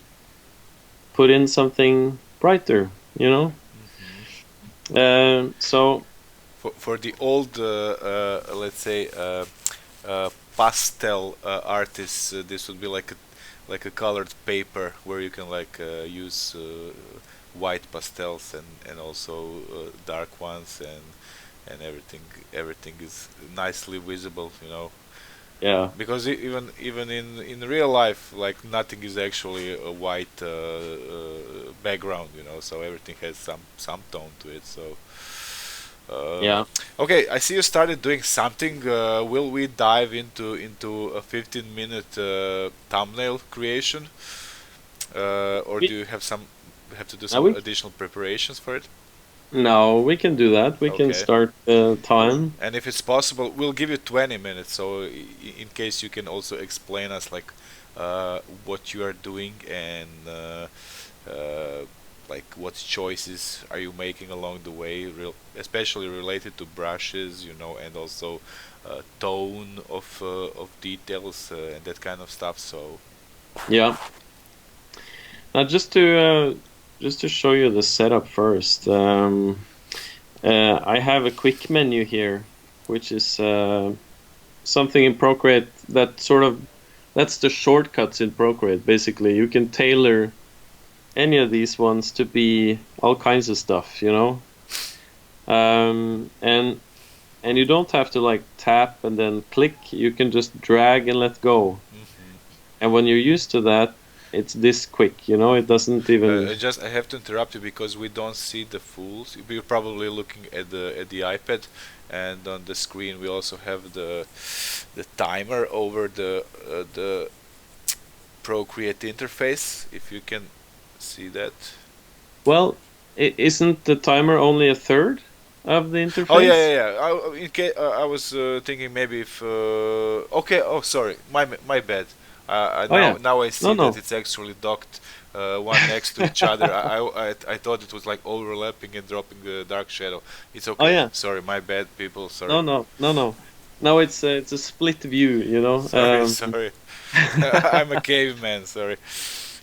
put in something brighter, you know? So, For the old, let's say, pastel artists, this would be like a colored paper where you can like use white pastels and also dark ones and everything is nicely visible, you know. yeah, Because even in real life, like nothing is actually a white background, you know. So everything has some tone to it. So yeah. okay, I see you started doing something. Will we dive into a 15-minute thumbnail creation, or do We, you have to do now some we, additional preparations for it? no, we can do that. We can Okay. start time. And if it's possible, we'll give you 20 minutes. So in case you can also explain us like what you are doing and like what choices are you making along the way, especially related to brushes, you know, and also tone of details and that kind of stuff. So Yeah. Now, just to show you the setup first, I have a quick menu here, which is something in Procreate that that's the shortcuts in Procreate. Basically, you can tailor any of these ones to be all kinds of stuff, Um, and and you don't have to like tap and then click. You can just drag and let go. mhm. And when you're used to that, it's this quick, It doesn't even. I have to interrupt you because we don't see the full. We're probably looking at the iPad, and on the screen we also have the timer over the Procreate interface, if you can see that. Well, isn't the timer only a third of the Oh yeah, interface? yeah, yeah. I was thinking maybe if. Okay. Oh, sorry. My bad. Oh yeah. Now I No, see that no. it's actually docked one next to each other. I thought it was like overlapping and dropping the dark shadow. It's Oh okay. yeah. Sorry, my bad, people. Sorry. No, no, no, no. No, it's a split view, you know. Sorry, sorry. I'm a caveman. Sorry.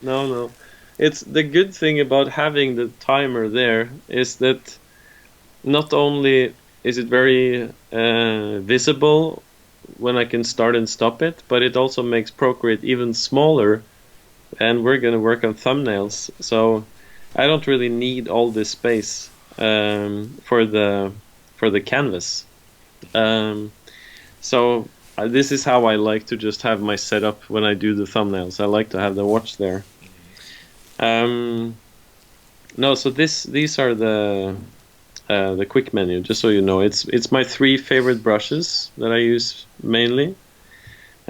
No, no. It's the good thing about having the timer there is that not only is it very visible when I can start and stop it, but it also makes Procreate even smaller. And we're going to work on thumbnails, so I don't really need all this space for the canvas. Um, so this is how I like to just have my setup when I do the thumbnails. I like to have the watch there. Um, no, so these are the quick menu. Just so you know, it's my 3 favorite brushes that I use mainly.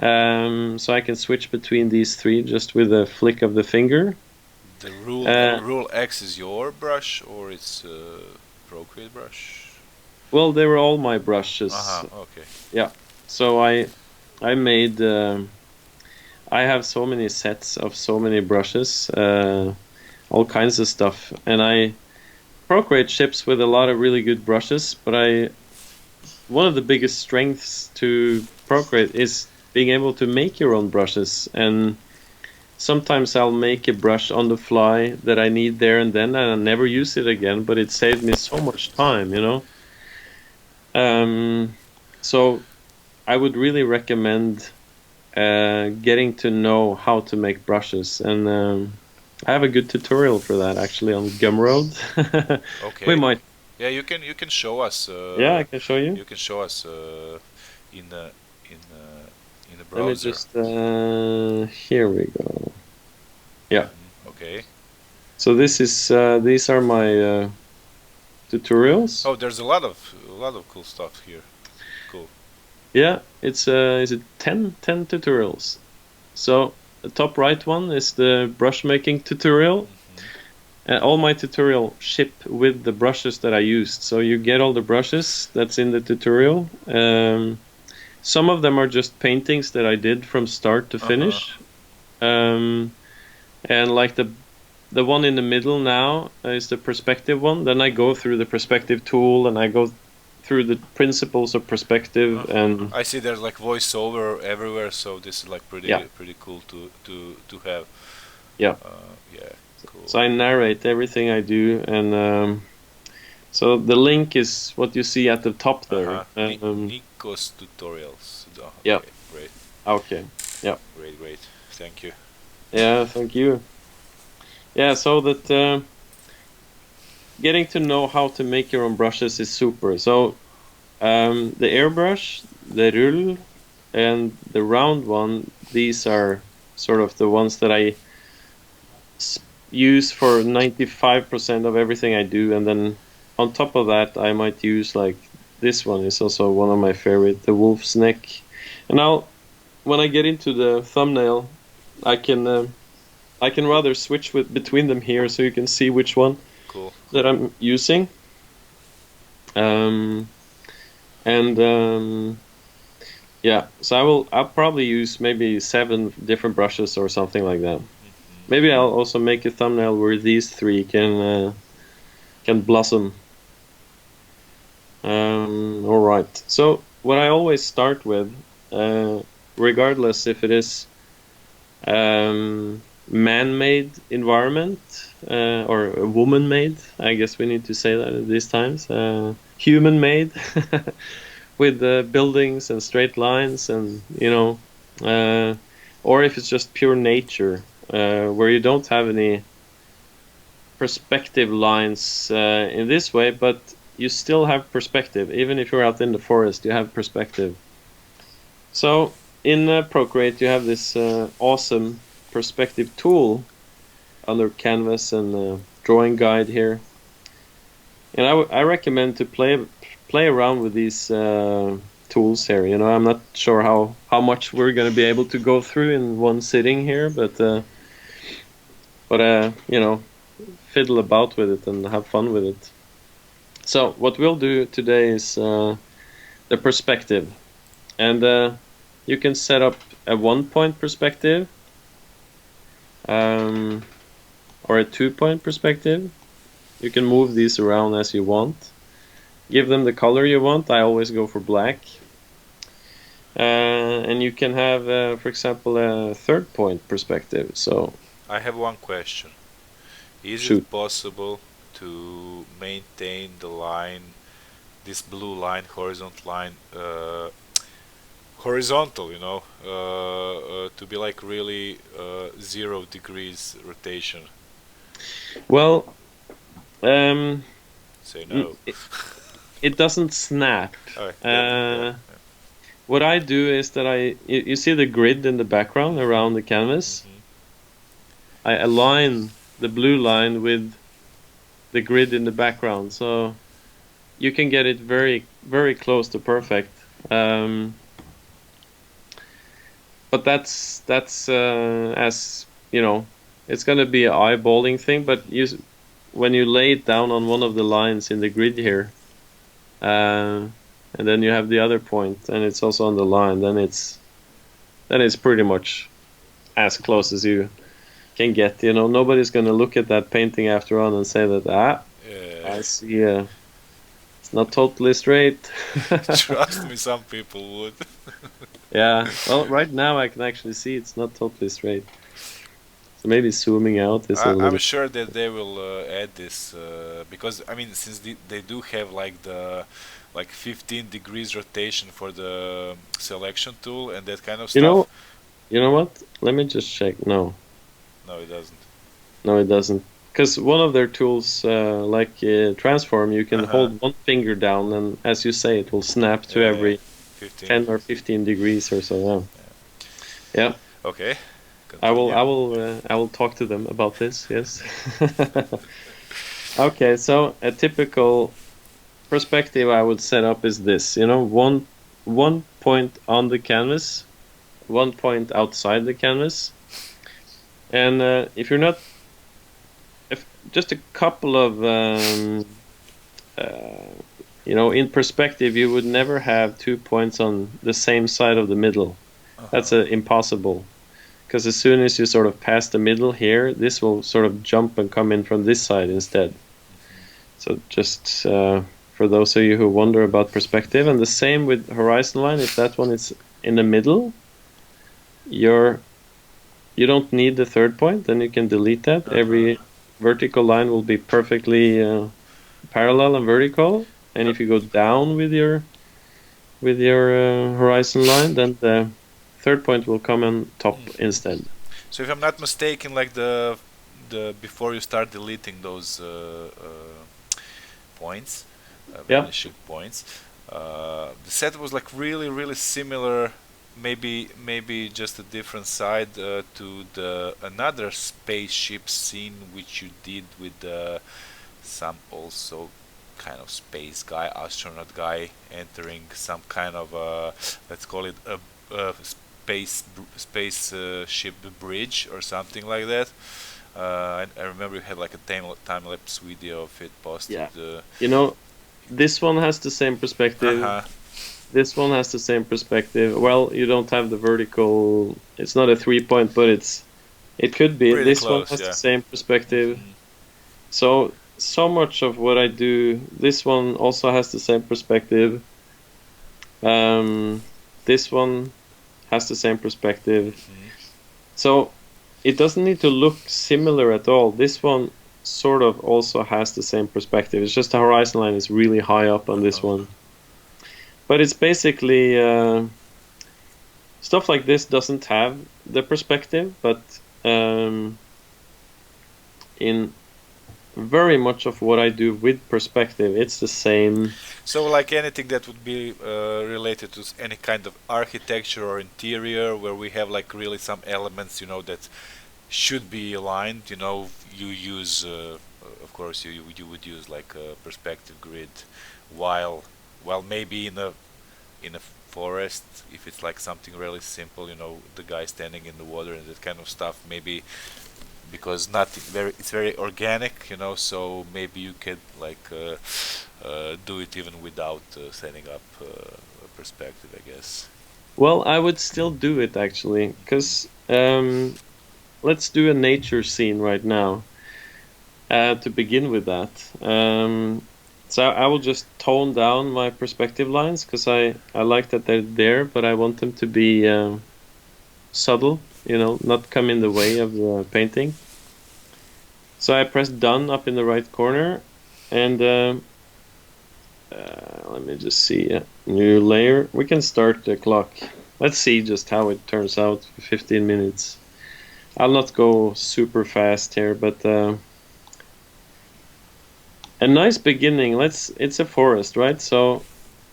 So I can switch between these 3 just with a flick of the finger. The Uh, rule X is your brush or it's Procreate brush? well, they were all my brushes. Uh-huh. Okay. Yeah. So I made I have so many sets of so many brushes, all kinds of stuff, and I Procreate ships with a lot of really good brushes. But one of the biggest strengths to Procreate is being able to make your own brushes, and sometimes I'll make a brush on the fly that I need there and then, and I never use it again, but it saved me so much time, you know? So I would really recommend getting to know how to make brushes, and I have a good tutorial for that actually on Gumroad. We Okay. might, Yeah, you can show us. yeah, I can show you. You can show us in the in in the Let me browser. just, here we go. Yeah. Okay. So this is, these are my tutorials. Oh, there's a lot of cool stuff here. Cool. Yeah, it's is it 10 tutorials. So the top right one is the brush making tutorial. All my tutorial ship with the brushes that I used. So you get all the brushes that's in the tutorial. Some of them are just paintings that I did from start to Uh-huh. finish. And like the one in the middle now is the perspective one. Then I go through the perspective tool and I go through the principles of perspective Uh-huh. and I see there's like voiceover everywhere, so this is like yeah, pretty cool to have. yeah. Yeah, cool. So I narrate everything I do, and so the link is what you see at the top there. Uh-huh. Nikos tutorials. Oh, Yeah. okay, great. Okay. Yeah. Great, great. Thank you. Yeah. Thank you. Yeah. So that getting to know how to make your own brushes is super. So the airbrush, the rull, and the round one. These are sort of the ones that I use for 95% of everything I do, and then on top of that, I might use like this one is also one of my favorite, the wolf's neck. And now, when I get into the thumbnail, I can rather switch with between them here, so you can see which one Cool. that I'm using. Um, and yeah, so I'll probably use maybe 7 different brushes or something like that. Maybe I'll also make a thumbnail where these 3 can blossom. All right. So what I always start with, regardless if it is man-made environment or woman-made, I guess we need to say that at these times, human-made, with buildings and straight lines, and or if it's just pure nature, where you don't have any perspective lines in this way, but you still have perspective. Even if you're out in the forest, you have perspective. So in Procreate, you have this awesome perspective tool under Canvas and drawing guide here. And I recommend to play around with these tools here. You know, I'm not sure how much we're going to be able to go through in one sitting here, but you know, fiddle about with it and have fun with it. So what we'll do today is the perspective, and you can set up a 1-point perspective, or a 2-point perspective. You can move these around as you want. Give them the color you want. I always go for black. And you can have, for example, a 3rd-point perspective. So I have one question. Is shoot. it possible to maintain the line, this blue line, horizontal, you know, to be like really 0 degrees rotation? Well, um, Say no. it doesn't snap. Oh, yeah. What I do is that you see the grid in the background around the canvas. Mhm. I align the blue line with the grid in the background, so you can get it very, very close to perfect. But that's as you know, it's gonna be an eyeballing thing. But when you lay it down on one of the lines in the grid here, and then you have the other point, and it's also on the line, then it's pretty much as close as you can get. You know, nobody's gonna look at that painting after on and say that Yeah. I see it's not totally straight. Trust me, some people would. Yeah, well, right now I can actually see it's not totally straight. So maybe zooming out is a I'm little. sure that they will add this because I mean, since they do have like the 15 degrees rotation for the selection tool and that kind of You stuff. know, you know what? Let me just check. No, No, it doesn't. no, it doesn't. Because one of their tools, like Transform, you can Uh-huh. hold one finger down, and as you say, it will snap to Yeah, every 15. 10 or 15 degrees or so. Yeah, yeah. Okay, continue. I will talk to them about this. Yes. Okay, so a typical perspective I would set up is this. You know, one point on the canvas, 1 point outside the canvas, and if you're not, if just a couple of, uh, you know, in perspective, you would never have 2 points on the same side of the middle. That's Uh-huh. impossible. Because as soon as you sort of pass the middle here, this will sort of jump and come in from this side instead. So just for those of you who wonder about perspective, and the same with horizon line, if that one is in the middle, you don't need the 3rd point, then you can delete that. Uh-huh. Every vertical line will be perfectly parallel and vertical. And Uh, if you go down with your horizon line, then the 3rd point will come on top instead. So if I'm not mistaken, like the before you start deleting those points, Yeah. vanishing points, the set was like really similar. Maybe just a different side to the another spaceship scene which you did with some also kind of space guy, astronaut guy entering some kind of let's call it a space ship bridge or something like that. I remember you had like a time lapse video of it posted. Yeah. You know, this one has the same perspective. Haha, This one has the same perspective. Well, you don't have the vertical. It's not a 3-point, but it could be. pretty This one close, has the yeah. same perspective. Mhm. So much of what I do, this one also has the same perspective. This one has the same perspective. Mhm. So it doesn't need to look similar at all. This one sort of also has the same perspective. It's just the horizon line is really high up on this Uh-huh. one. But it's basically stuff like this doesn't have the perspective, but in very much of what I do with perspective, it's the same. So, like anything that would be related to any kind of architecture or interior, where we have like really some elements, you know, that should be aligned. You know, you use, of course, you would use like a perspective grid, while maybe in a forest, if it's like something really simple, the guy standing in the water and that kind of stuff, maybe because not very, it's very organic, so maybe you can like do it even without setting up a perspective, I guess. Well, I would still do it actually, because let's do a nature scene right now to begin with that. So I will just tone down my perspective lines because I like that they're there, but I want them to be subtle, not come in the way of the painting. So I press done up in the right corner, and let me just see a new layer. We can start the clock. Let's see just how it turns out for 15 minutes. I'll not go super fast here, but a nice beginning. It's a forest, right? So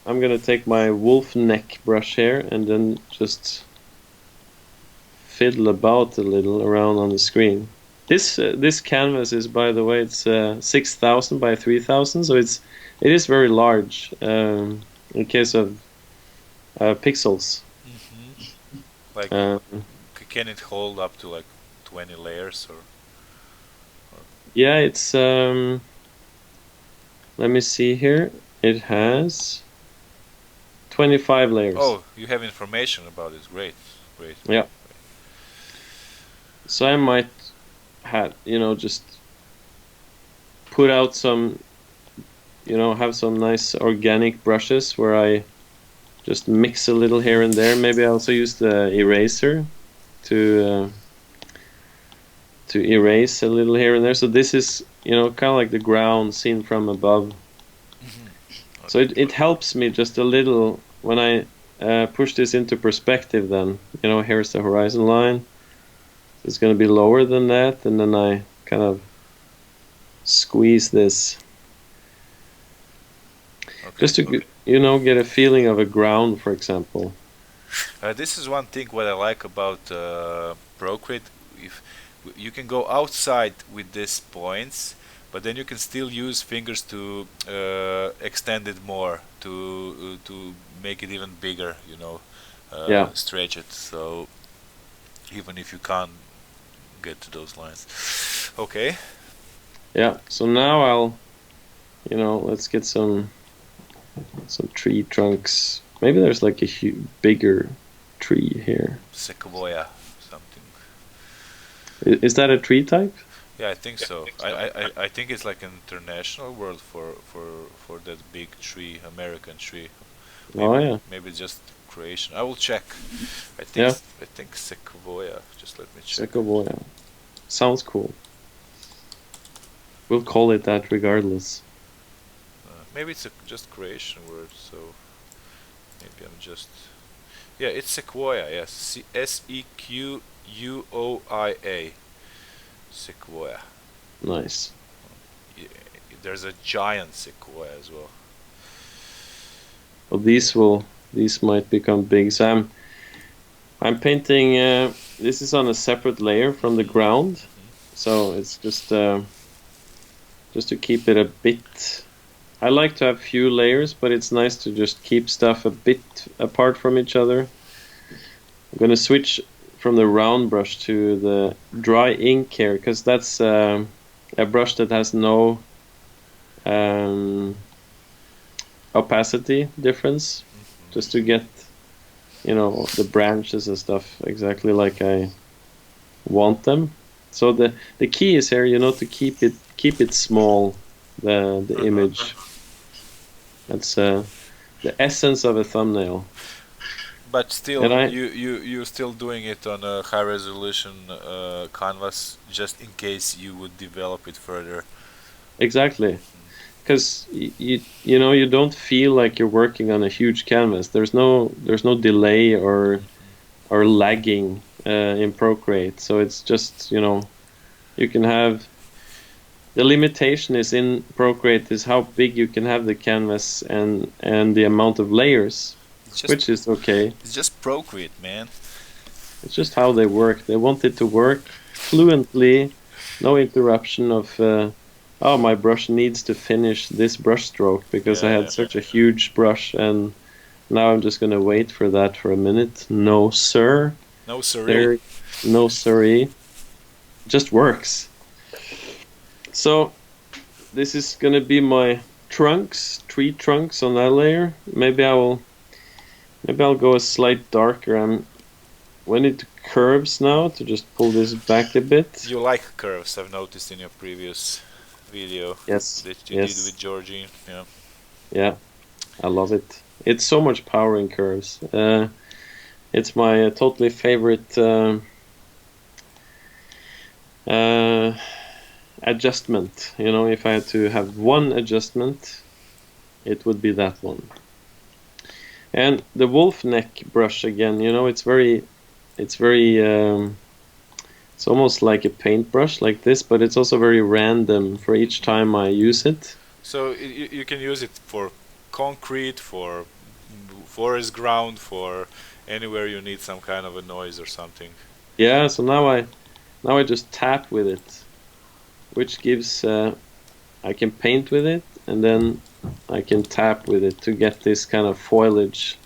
I'm gonna take my wolf neck brush here and then just fiddle about a little around on the screen. This canvas is, by the way, it's 6,000 by 3,000, so it is very large in case of pixels. Like, Uh, can it hold up to like 20 layers or? yeah, it's let me see here. It has 25 layers. Oh, you have information about it. Great, great. Yeah. So I might have, just put out some, have some nice organic brushes where I just mix a little here and there. Maybe I also use the eraser to erase a little here and there. So this is, kind of like the ground seen from above. So it helps me just a little when I push this into perspective then. Here's the horizon line. It's going to be lower than that, and then I kind of squeeze this. Okay, just to, get a feeling of a ground, for example. This is one thing what I like about Procreate. If you can go outside with these points, but then you can still use fingers to extend it more, to make it even bigger, stretch it. So even if you can't get to those lines. Okay. Yeah, so now I'll, let's get some tree trunks. Maybe there's like a bigger tree here. Sequoia, something. Is that a tree type? Yeah, I think so. I think it's like an international word for that big tree, American tree. Maybe, oh yeah. Maybe just Croatian. I will check. I think sequoia. Just let me check. Sequoia. Sounds cool. We'll call it that regardless. Maybe it's just Croatian word, so maybe I'm just. Yeah, it's sequoia. Yes, Sequoia. Sequoia. Nice. Yeah, there's a giant sequoia as well. Well, these might become big. So I'm painting. This is on a separate layer from the ground, so it's just to keep it a bit. I like to have few layers, but it's nice to just keep stuff a bit apart from each other. I'm gonna switch from the round brush to the dry ink here, because that's a brush that has no opacity difference, just to get the branches and stuff exactly like I want them. So the key is here, to keep it small, the image. That's the essence of a thumbnail. But still, you're still doing it on a high resolution canvas, just in case you would develop it further. Exactly, because you don't feel like you're working on a huge canvas. There's no delay or lagging in Procreate, so it's just you can have. The limitation is in Procreate is how big you can have the canvas and the amount of layers, which is okay. It's just Procreate, man. It's just how they work. They want it to work fluently, no interruption of oh, my brush needs to finish this brush stroke because I had such a huge brush and Now I'm just gonna wait for that for a minute. No, sir. No, sorry. There, no, sorry. Just works. So this is gonna be my trunks, tree trunks on that layer. Maybe I'll go a slight darker. I'm went into curves now to just pull this back a bit. You like curves, I've noticed in your previous video Yes, that you did yes, with Georgie. Yeah. yeah. I love it. It's so much power in curves. It's my totally favorite uh, adjustment. You know, if I had to have one adjustment, it would be that one. And the wolf neck brush again, you know, it's very, it's almost like a paintbrush like this, but it's also very random for each time I use it. So you can use it for concrete, for forest ground, for anywhere you need some kind of a noise or something. Yeah, so now I just tap with it, which gives I can paint with it, and then I can tap with it to get this kind of foliage.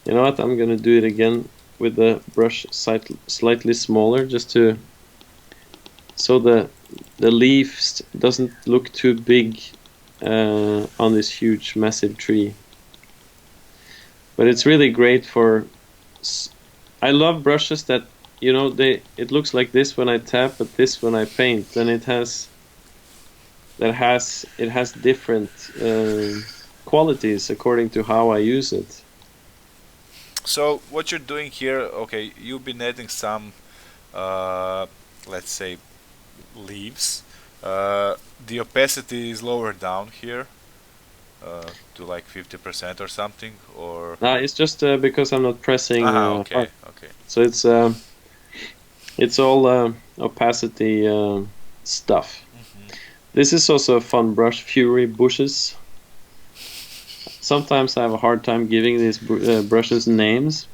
You know what? I'm gonna do it again with the brush slightly smaller, just to so the leaves doesn't look too big on this huge massive tree. But it's really great for. I love brushes that, you know, it looks like this when I tap, but this when I paint, and it has different qualities according to how I use it. So what you're doing here, okay, you've been adding some, uh, let's say, leaves. The opacity is lower down here to like 50% or something, or It's just because I'm not pressing okay, hard. okay. So it's all opacity stuff. This is also a fun brush, Fury Bushes. Sometimes I have a hard time giving these brushes names,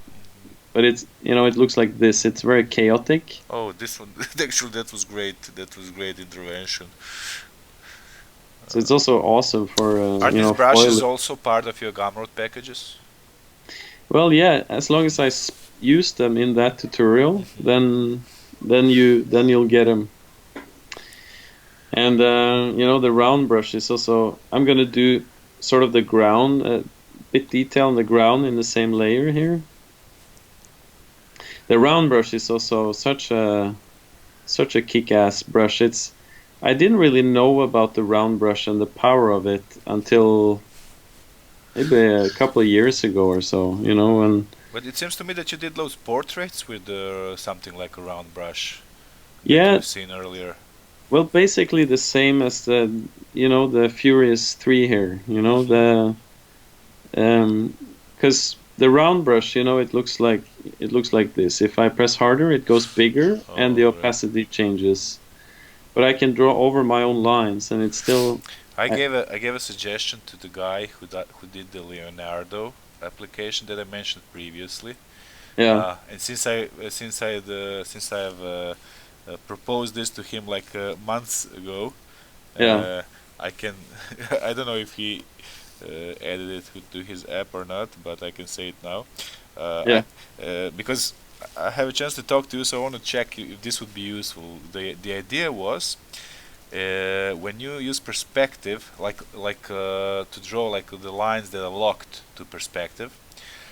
but it's, you know, it looks like this. It's very chaotic. Oh, this one actually that was great. That was great intervention. So it's also awesome for Are you these know, brushes foil. also part of your Gumroad packages? Well, yeah, as long as I use them in that tutorial, then you'll get them. And you know, the round brush is also. I'm gonna do sort of the ground, a bit detail on the ground in the same layer here. The round brush is also such a kick-ass brush. I didn't really know about the round brush and the power of it until maybe a couple of years ago or so. You know, and But it seems to me that you did those portraits with something like a round brush that yeah, we've seen earlier. well, basically the same as the, you know, the Furious 3 here. You know, the because the round brush, you know, it looks like this. If I press harder, it goes bigger and the Oh, yeah. opacity changes. But I can draw over my own lines, and it's still. I gave a suggestion to the guy who did the Leonardo application that I mentioned previously. Yeah, And since I have proposed this to him like months ago, yeah, uh, I can I don't know if he added it to his app or not, but I can say it now. yeah, Because I have a chance to talk to you, so I want to check if this would be useful. The idea was when you use perspective, to draw like the lines that are locked to perspective,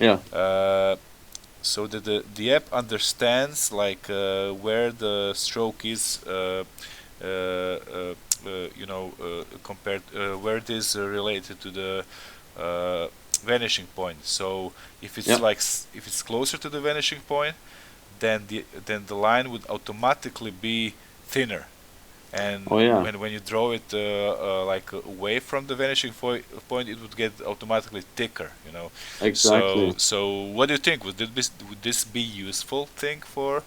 yeah. uh, so that the app understands like where the stroke is uh, uh, compared where it is related to the vanishing point. So if it's Yeah. like if it's closer to the vanishing point, then the line would automatically be thinner. And Oh yeah, when you draw it like away from the vanishing point, it would get automatically thicker. You know. So exactly. what do you think? Would this be useful thing for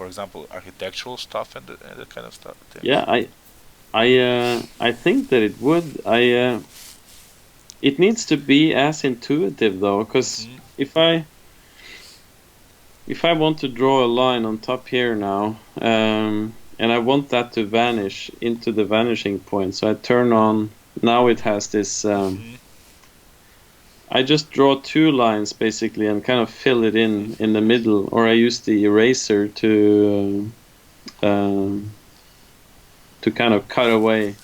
example, architectural stuff and that kind of stuff things? Yeah, I think that it would. It needs to be as intuitive though, because Hmm. if I want to draw a line on top here now, and I want that to vanish into the vanishing point, so I turn on. Now it has this. Hmm. I just draw two lines basically and kind of fill it in the middle, or I use the eraser to kind of cut away,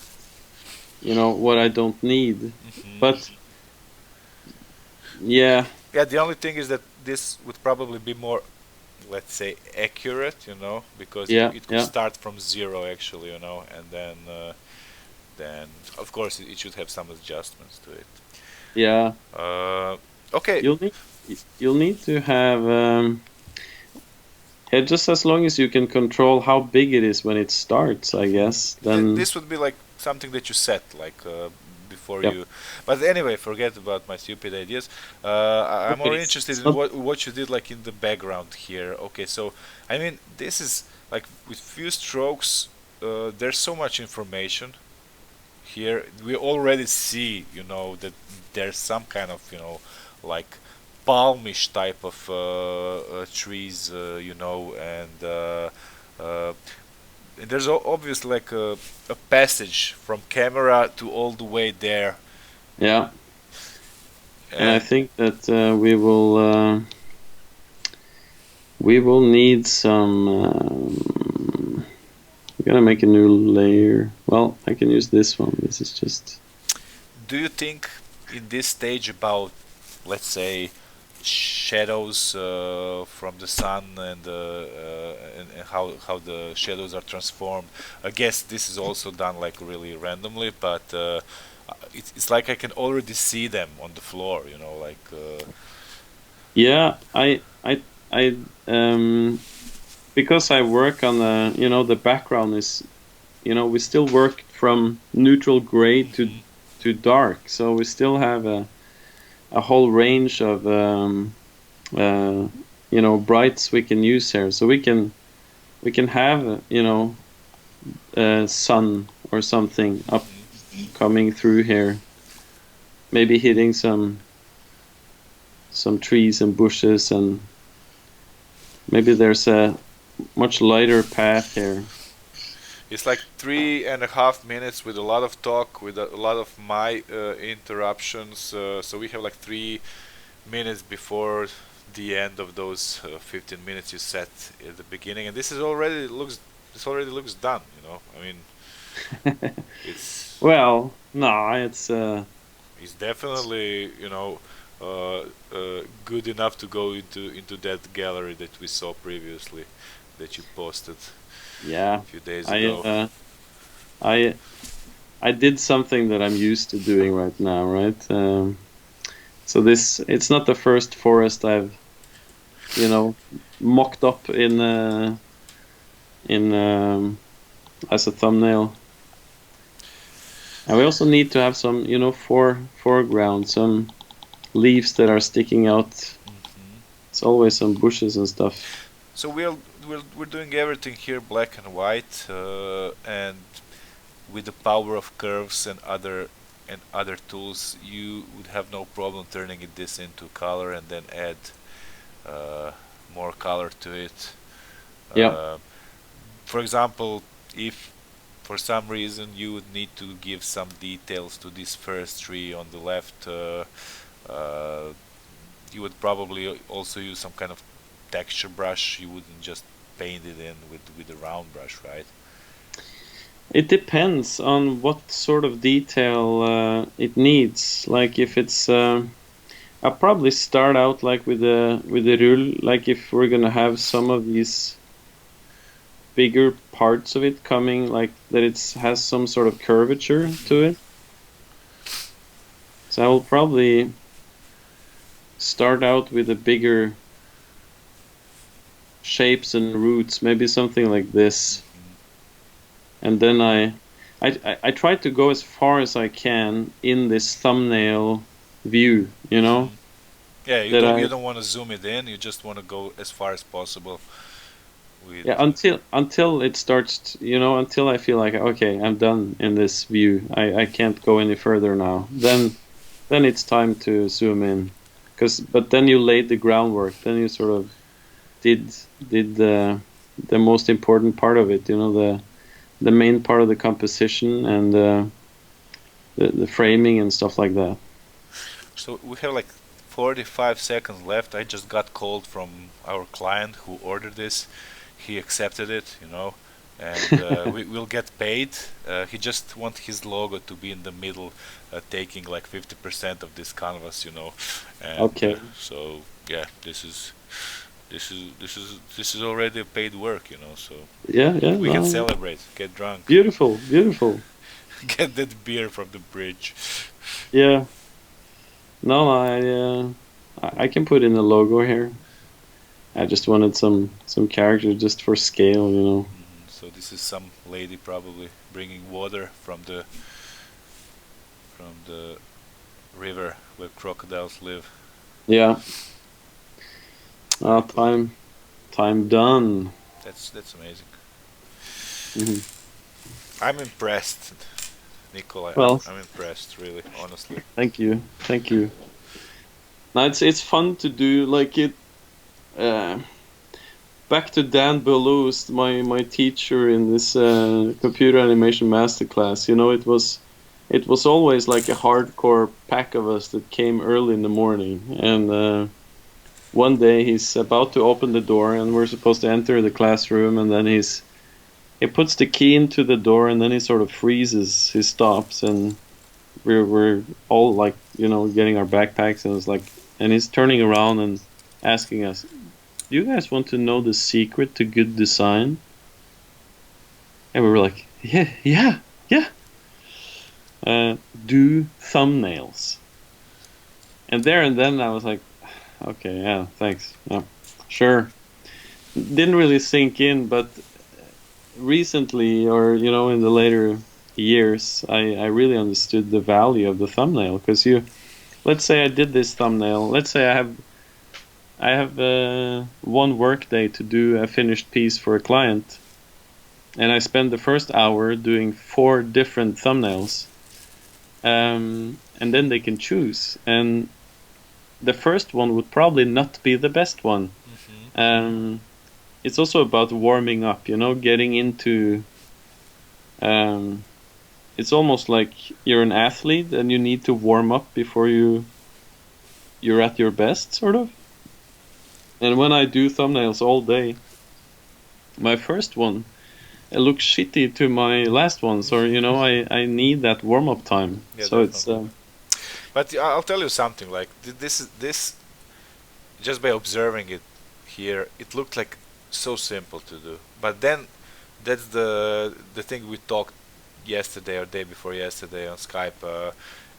what I don't need. But yeah, Yeah, the only thing is that this would probably be more, let's say, accurate, because it, yeah, it could yeah, start from zero actually, and then of course it should have some adjustments to it. yeah. Uh, okay, You'll need you'll need to have yeah, just as long as you can control how big it is when it starts, I guess. Then this would be like something that you set like before yep. you. But anyway, forget about my stupid ideas. I'm Okay, more it's interested in not. what you did like in the background here. Okay, so I mean this is like with few strokes. There's so much information here. We already see, that there's some kind of, like palmish type of trees, uh, and there's obviously like a passage from camera to all the way there, Yeah, and I and think that we will need some. I'm gonna make a new layer. Well, I can use this one. This is just. do you think in this stage about, let's say, shadows from the sun and how the shadows are transformed? I guess this is also done like really randomly, but it's like I can already see them on the floor, like Yeah, I because I work on the background is, we still work from neutral gray to dark, so we still have a whole range of brights we can use here. So we can have sun or something up coming through here, maybe hitting some trees and bushes, and maybe there's a much lighter path here. it's like 3.5 minutes with a lot of talk, with a lot of my interruptions. So we have like 3 minutes before the end of those 15 minutes you set at the beginning, and this already looks done. I mean, it's Well, no, it's definitely good enough to go into that gallery that we saw previously, that you posted yeah. a few days I ago. I I did something that I'm used to doing right now, right? So it's not the first forest I've mocked up in as a thumbnail. And we also need to have some, foreground, some leaves that are sticking out. It's always some bushes and stuff. So we're doing everything here black and white, and with the power of curves and other tools, you would have no problem turning this into color and then add uh, more color to it. Yeah. Uh, for example, if for some reason you would need to give some details to this first tree on the left, uh, you would probably also use some kind of texture brush. You wouldn't just paint it in with a round brush, right? It depends on what sort of detail it needs. Like if it's, I'll probably start out like with the rule. Like if we're gonna have some of these bigger parts of it coming, like that it has some sort of curvature to it. So I will probably start out with the bigger shapes and roots, maybe something like this, and then I try to go as far as I can in this thumbnail view, Yeah, you that don't I you don't want to zoom it in. You just want to go as far as possible with. yeah, until it starts, until I feel like, okay, I'm done in this view. I can't go any further now. Then it's time to zoom in, but then you laid the groundwork. Then you sort of did the most important part of it. The main part of the composition and the framing and stuff like that. So we have like 45 seconds left. I just got called from our client who ordered this. He accepted it, and we will get paid. He just wants his logo to be in the middle, taking like 50% of this canvas, and Okay. so yeah, this is already paid work, so Yeah, yeah, we can no. celebrate, get drunk, Beautiful, beautiful. get that beer from the bridge. Yeah. No, I can put in a logo here. I just wanted some character just for scale, you know. So this is some lady probably bringing water from the river where crocodiles live. Yeah. Very cool. Time done. That's amazing. Hmm. I'm impressed, Nikolai. I'm Well, I'm impressed, really, honestly. thank you, thank you. Now it's fun to do like it. Uh, Back to Dan Beloust, my teacher in this computer animation masterclass. You know, it was always like a hardcore pack of us that came early in the morning, and one day he's about to open the door, and we're supposed to enter the classroom, and then he puts the key into the door, and then he sort of freezes. He stops, and we're all like, getting our backpacks, and it's like, and he's turning around and asking us, "Do you guys want to know the secret to good design?" And we were like, "Yeah, yeah, yeah. Do thumbnails." And there and then I was like, "Okay, yeah, thanks. Yeah, sure." Didn't really sink in, but recently, or in the later years, I really understood the value of the thumbnail. Because let's say I did this thumbnail. Let's say I have one work day to do a finished piece for a client, and I spend the first hour doing 4 different thumbnails, and then they can choose. And the first one would probably not be the best one. Hmm. Um, it's also about warming up, getting into. Um, it's almost like you're an athlete and you need to warm up before you're at your best, sort of. And when I do thumbnails all day, my first one, it looks shitty to my last ones, or I need that warm up time. Yeah, So it's definitely. But I'll tell you something. Like this, just by observing it here, it looked like so simple to do. But then that's the thing we talked yesterday or day before yesterday on Skype.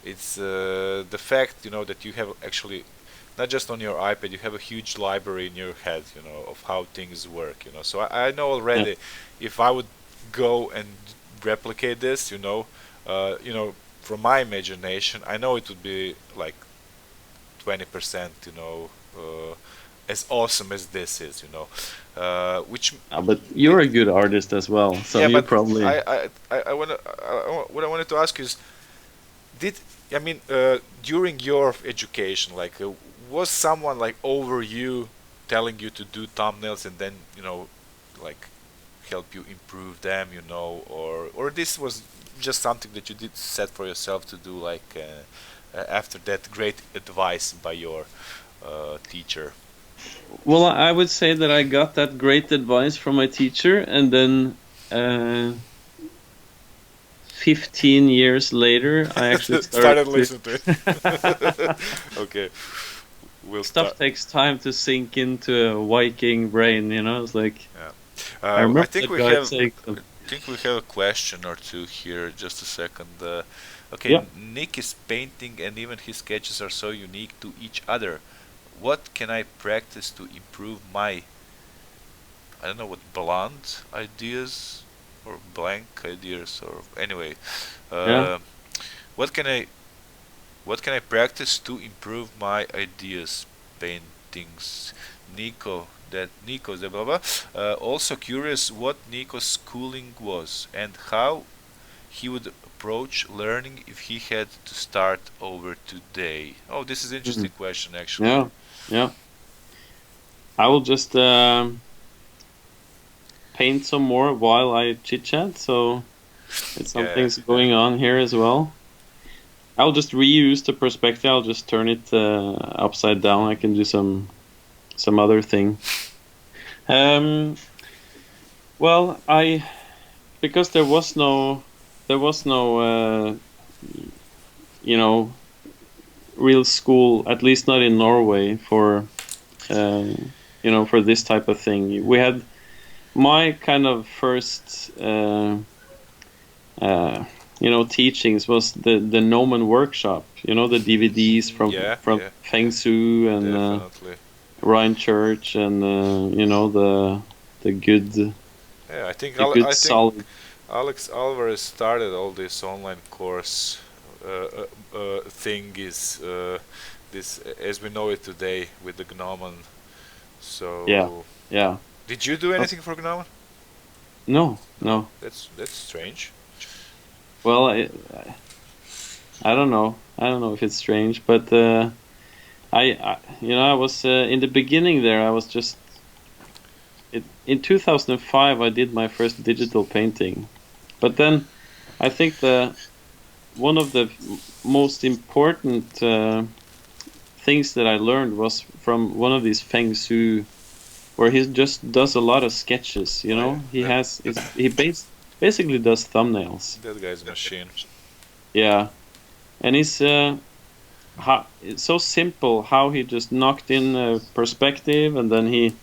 It's the fact, that you have actually not just on your iPad, you have a huge library in your head, of how things work, So I know yeah, already if I would go and replicate this, from my imagination, I know it would be like 20%, as awesome as this is, which but it, you're a good artist as well, so yeah, you but probably. what I wanted to ask is, did I mean during your education, like, was someone like over you telling you to do thumbnails and then like help you improve them, or this was just something that you did set for yourself to do, like after that great advice by your teacher? Well, I would say that I got that great advice from my teacher, and then 15 years later, I actually started Started to. listening to it. Okay, we'll Stuff start. takes time to sink into a Viking brain, It's like, Yeah. I I remember think that we guy have saying I something. think we have a question or two here. Just a second. Okay, Yeah. Nick is painting, and even his sketches are so unique to each other. What can I practice to improve my, I don't know what, blunt ideas or blank ideas, or anyway, Yeah. uh, what can I what can I practice to improve my ideas, paintings? Nico's blah blah. Also curious what Nico's schooling was and how he would approach learning if he had to start over today. Oh, this is an Mhm. interesting question actually. Yeah. Yeah. I will just paint some more while I chit chat. So it's some Yeah, things going on here as well. I'll just reuse the perspective. I'll just turn it upside down. I can do some other thing. Um, well, I because there was no you know real school, at least not in Norway, for uh, for this type of thing. We had my kind of first uh, teachings was the Gnomon workshop. The DVDs Yeah, from yeah, Feng Shui and definitely. Ryan Church and the good Yeah, I think the good I think solid. Alex Alvarez started all this online course thing is this as we know it today with the Gnomon. Yeah, So, yeah. did you do That's, anything for Gnomon? no, No, no. that's strange. Well, I don't know. I don't know if it's strange, but I was in the beginning there. I was just in 2005. I did my first digital painting, but then I think the one of the most important things that I learned was from one of these Feng Shui, where he just does a lot of sketches. Oh yeah, He has basically does thumbnails. that guy's a machine. Yeah, and it's so simple how he just knocked in a perspective and then he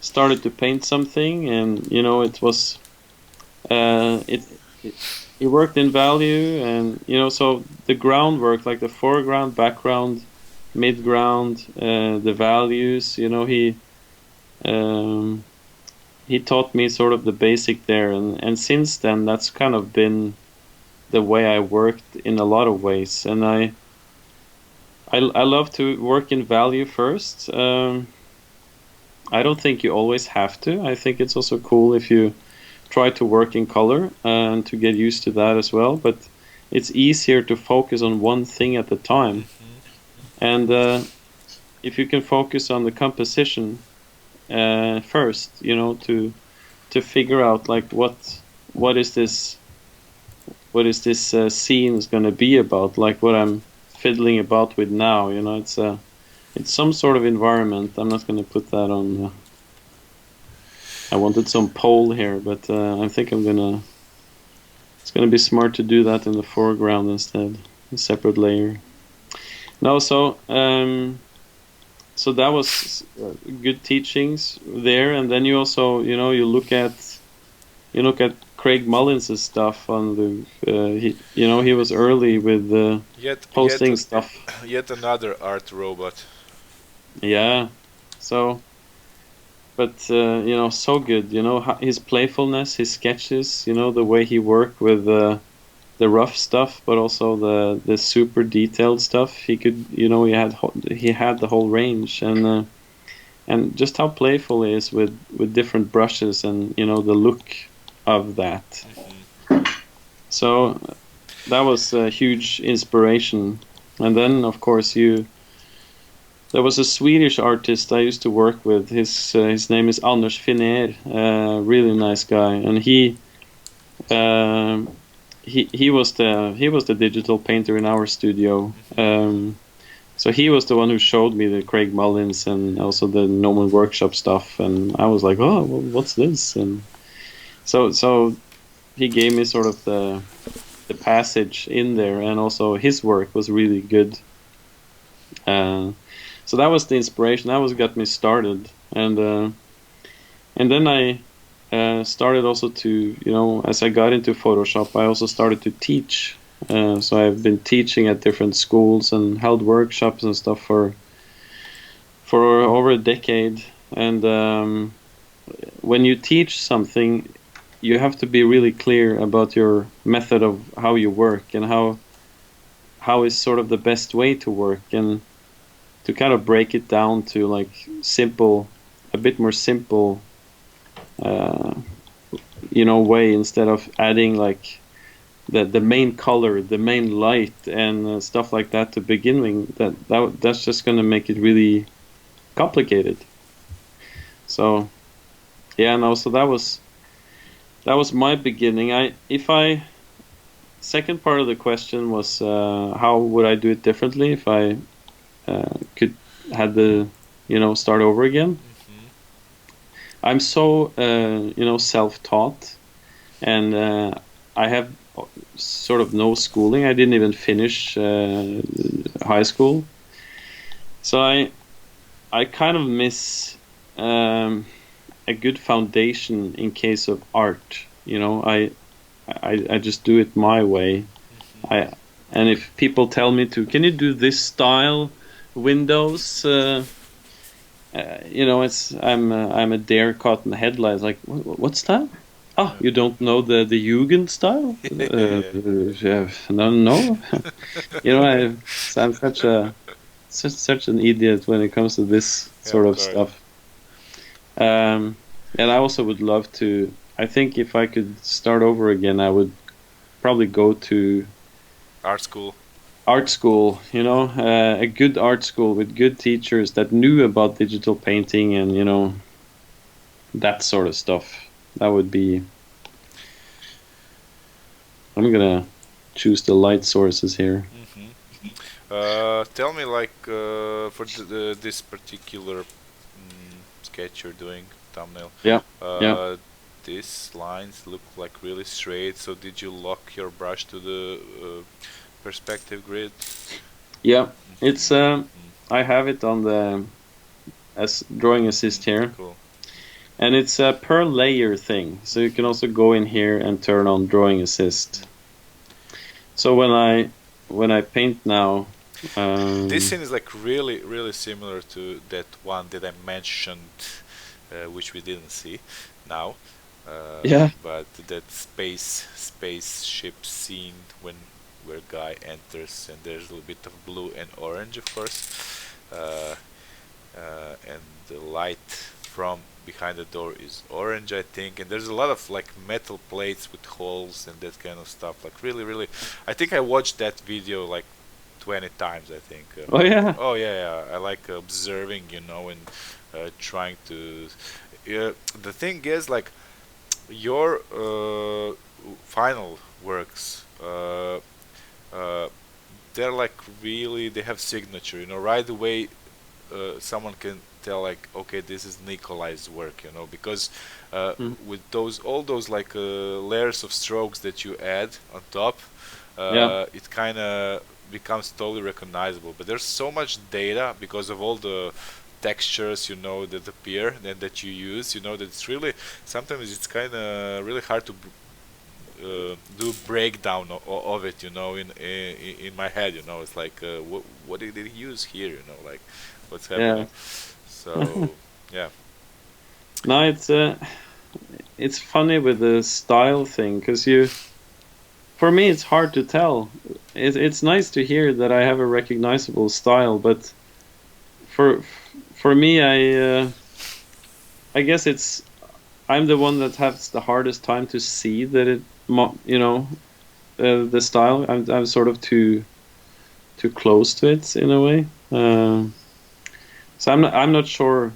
started to paint something, and it was it, it he worked in value, and so the groundwork, like the foreground, background, midground, the values, um, he taught me sort of the basic there, and since then that's kind of been the way I worked in a lot of ways. And I love to work in value first. I don't think you always have to. I think it's also cool if you try to work in color and to get used to that as well. But it's easier to focus on one thing at a time. And if you can focus on the composition first, to figure out like what is this scene is going to be about, like what I'm fiddling about with now. It's some sort of environment. I'm not going to put that on. I wanted some pole here, but I think it's gonna be smart to do that in the foreground instead, a separate layer. No, so that was good teachings there, and then you also, you look at Craig Mullins's stuff on the, he was early with Yet, posting stuff. yet another art robot. Yeah, so. But so good. His playfulness, his sketches. The way he worked with the rough stuff, but also the super detailed stuff. He could, he had the whole range, and just how playful he is with different brushes, and the look of that. So that was a huge inspiration. And then, of course, there was a Swedish artist I used to work with. His name is Anders Finner, really nice guy, and he was the digital painter in our studio. So he was the one who showed me the Craig Mullins and also the Norman Workshop stuff, and I was like, oh, well, what's this? And so he gave me sort of the passage in there, and also his work was really good. So that was the inspiration. That was got me started, and then I started also to, as I got into Photoshop, I also started to teach. So I've been teaching at different schools and held workshops and stuff for over a decade. And when you teach something, you have to be really clear about your method of how you work, and how is sort of the best way to work, and to kind of break it down to like a bit more simple, uh, way, instead of adding like the main color, the main light, and stuff like that to begin with. That's just going to make it really complicated. So yeah, no. So that was my beginning. second part of the question was how would I do it differently if I could had the start over again. Hmm. I'm so self-taught, and I have sort of no schooling. I didn't even finish high school, so I kind of miss a good foundation in case of art. I just do it my way. I and if people tell me to, can you do this style windows? It's I'm a dare caught in the headlights. Like, what's that? Oh, you don't know the Jugend style? Yeah. Yeah, no, no. I'm such an idiot when it comes to this Yeah, sort of of course. stuff. And I also would love to. I think if I could start over again, I would probably go to Art school. art school. A good art school with good teachers that knew about digital painting and that sort of stuff. That would be. I'm gonna choose the light sources here. Hmm. Tell me, like, for this particular sketch you're doing, thumbnail, Yeah, yeah, uh, these lines look like really straight. So did you lock your brush to the perspective grid? yeah. It's Hmm. Hmm. I have it on the as drawing assist here, Cool. and it's a per layer thing. So you can also go in here and turn on drawing assist. So when I paint now, This um, scene is like really, really similar to that one that I mentioned, which we didn't see now. yeah, But that spaceship scene when where guy enters and there's a little bit of blue and orange, of course, uh, and the light from behind the door is orange, I think, and there's a lot of like metal plates with holes and that kind of stuff. Like really, really, I think I watched that video like 20 times, I think. oh yeah, Oh yeah, yeah. I like observing, and trying to. The thing is, like your final works, uh, they're like really they have signature. Right away, someone can tell like, okay, this is Nikolai's work. Because uh, mm, with those all those like layers of strokes that you add on top, yeah, it kind of becomes totally recognizable. But there's so much data because of all the textures, that appear and that you use, that it's really sometimes it's kind of really hard to do breakdown of it, in my head. It's like what did he use here, like what's yeah. happening. So yeah. No, it's funny with the style thing because for me it's hard to tell. It's nice to hear that I have a recognizable style, but for for me, I guess I'm the one that has the hardest time to see that the style. I'm sort of too close to it in a way. So I'm not sure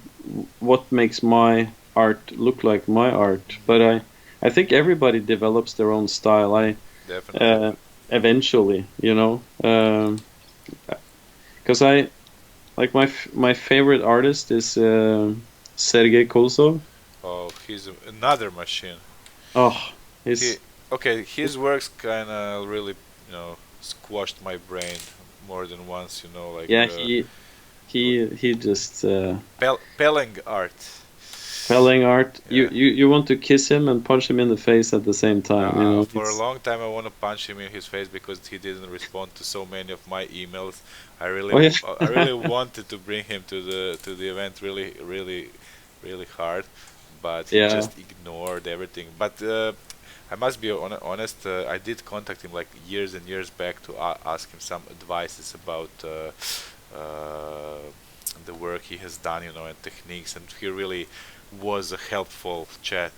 what makes my art look like my art, but Hmm. I think everybody develops their own style. I Definitely. eventually, because I like my favorite artist is Sergei Kolsov. Oh, he's another machine. Oh, He his Okay, his works kind of really, squashed my brain more than once, like yeah he just pelling art. pelling art. You, Yeah. you you want to kiss him and punch him in the face at the same time. For a It's long time, I want to punch him in his face because he didn't respond to so many of my emails. oh yeah I really wanted to bring him to the event, really, really, really hard, but he yeah just ignored everything. But I must be honest. I did contact him like years and years back to ask him some advices about uh, the work he has done, and techniques, and he really was a helpful chap,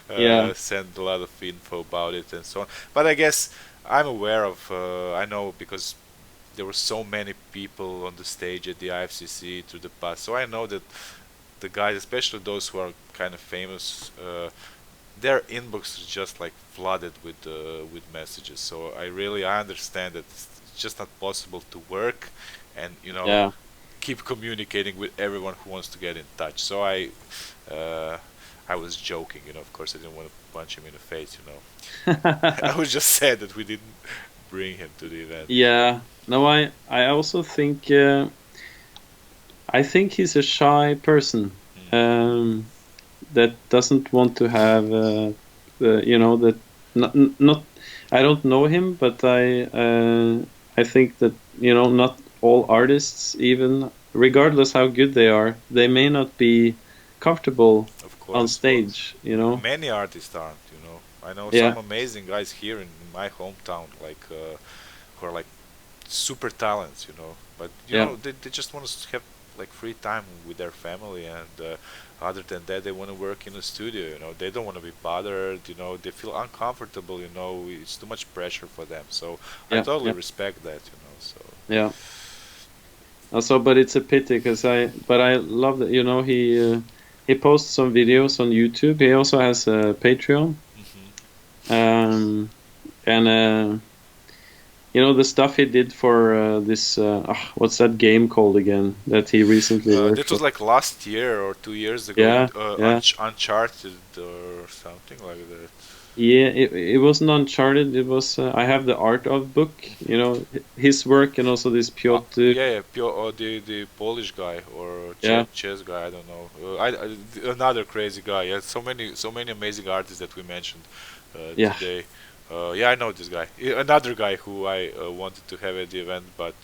yeah sent a lot of info about it and so on. But I guess I'm aware of, I know because there were so many people on the stage at the IFCC through the past, so I know that the guys, especially those who are kind of famous, their inbox is just like flooded with messages. So I understand that it's just not possible to work and Yeah. keep communicating with everyone who wants to get in touch. So uh, I was joking, of course I didn't want to punch him in the face. I was just sad that we didn't bring him to the event. Yeah. No, I also think I think he's a shy person Mm. um, that doesn't want to have that not I don't know him, but I think that not all artists, even regardless how good they are, they may not be comfortable Of on course, well, stage. You know. many artists aren't. I know some Yeah. amazing guys here in my hometown, like who are like super talents. But Yeah. they just want to have like free time with their family, and other than that, they want to work in a studio. They don't want to be bothered. They feel uncomfortable. It's too much pressure for them. So I Yeah. totally Yeah. respect that. So Yeah. Also, but it's a pity because I love that he posts some videos on YouTube. He also has a Patreon. hmm Um, and the stuff he did for this what's that game called again that he recently worked that for? was like last year or 2 years ago, Yeah, yeah, Uncharted or something like that. yeah. It wasn't Uncharted. It was I have the art of book. His work and also this Piotr. Yeah, yeah, the Polish guy or Yeah, chess guy. I don't know. Another crazy guy. Yeah, so many amazing artists that we mentioned yeah, today. Yeah, I know this guy. Another guy who I wanted to have at the event, but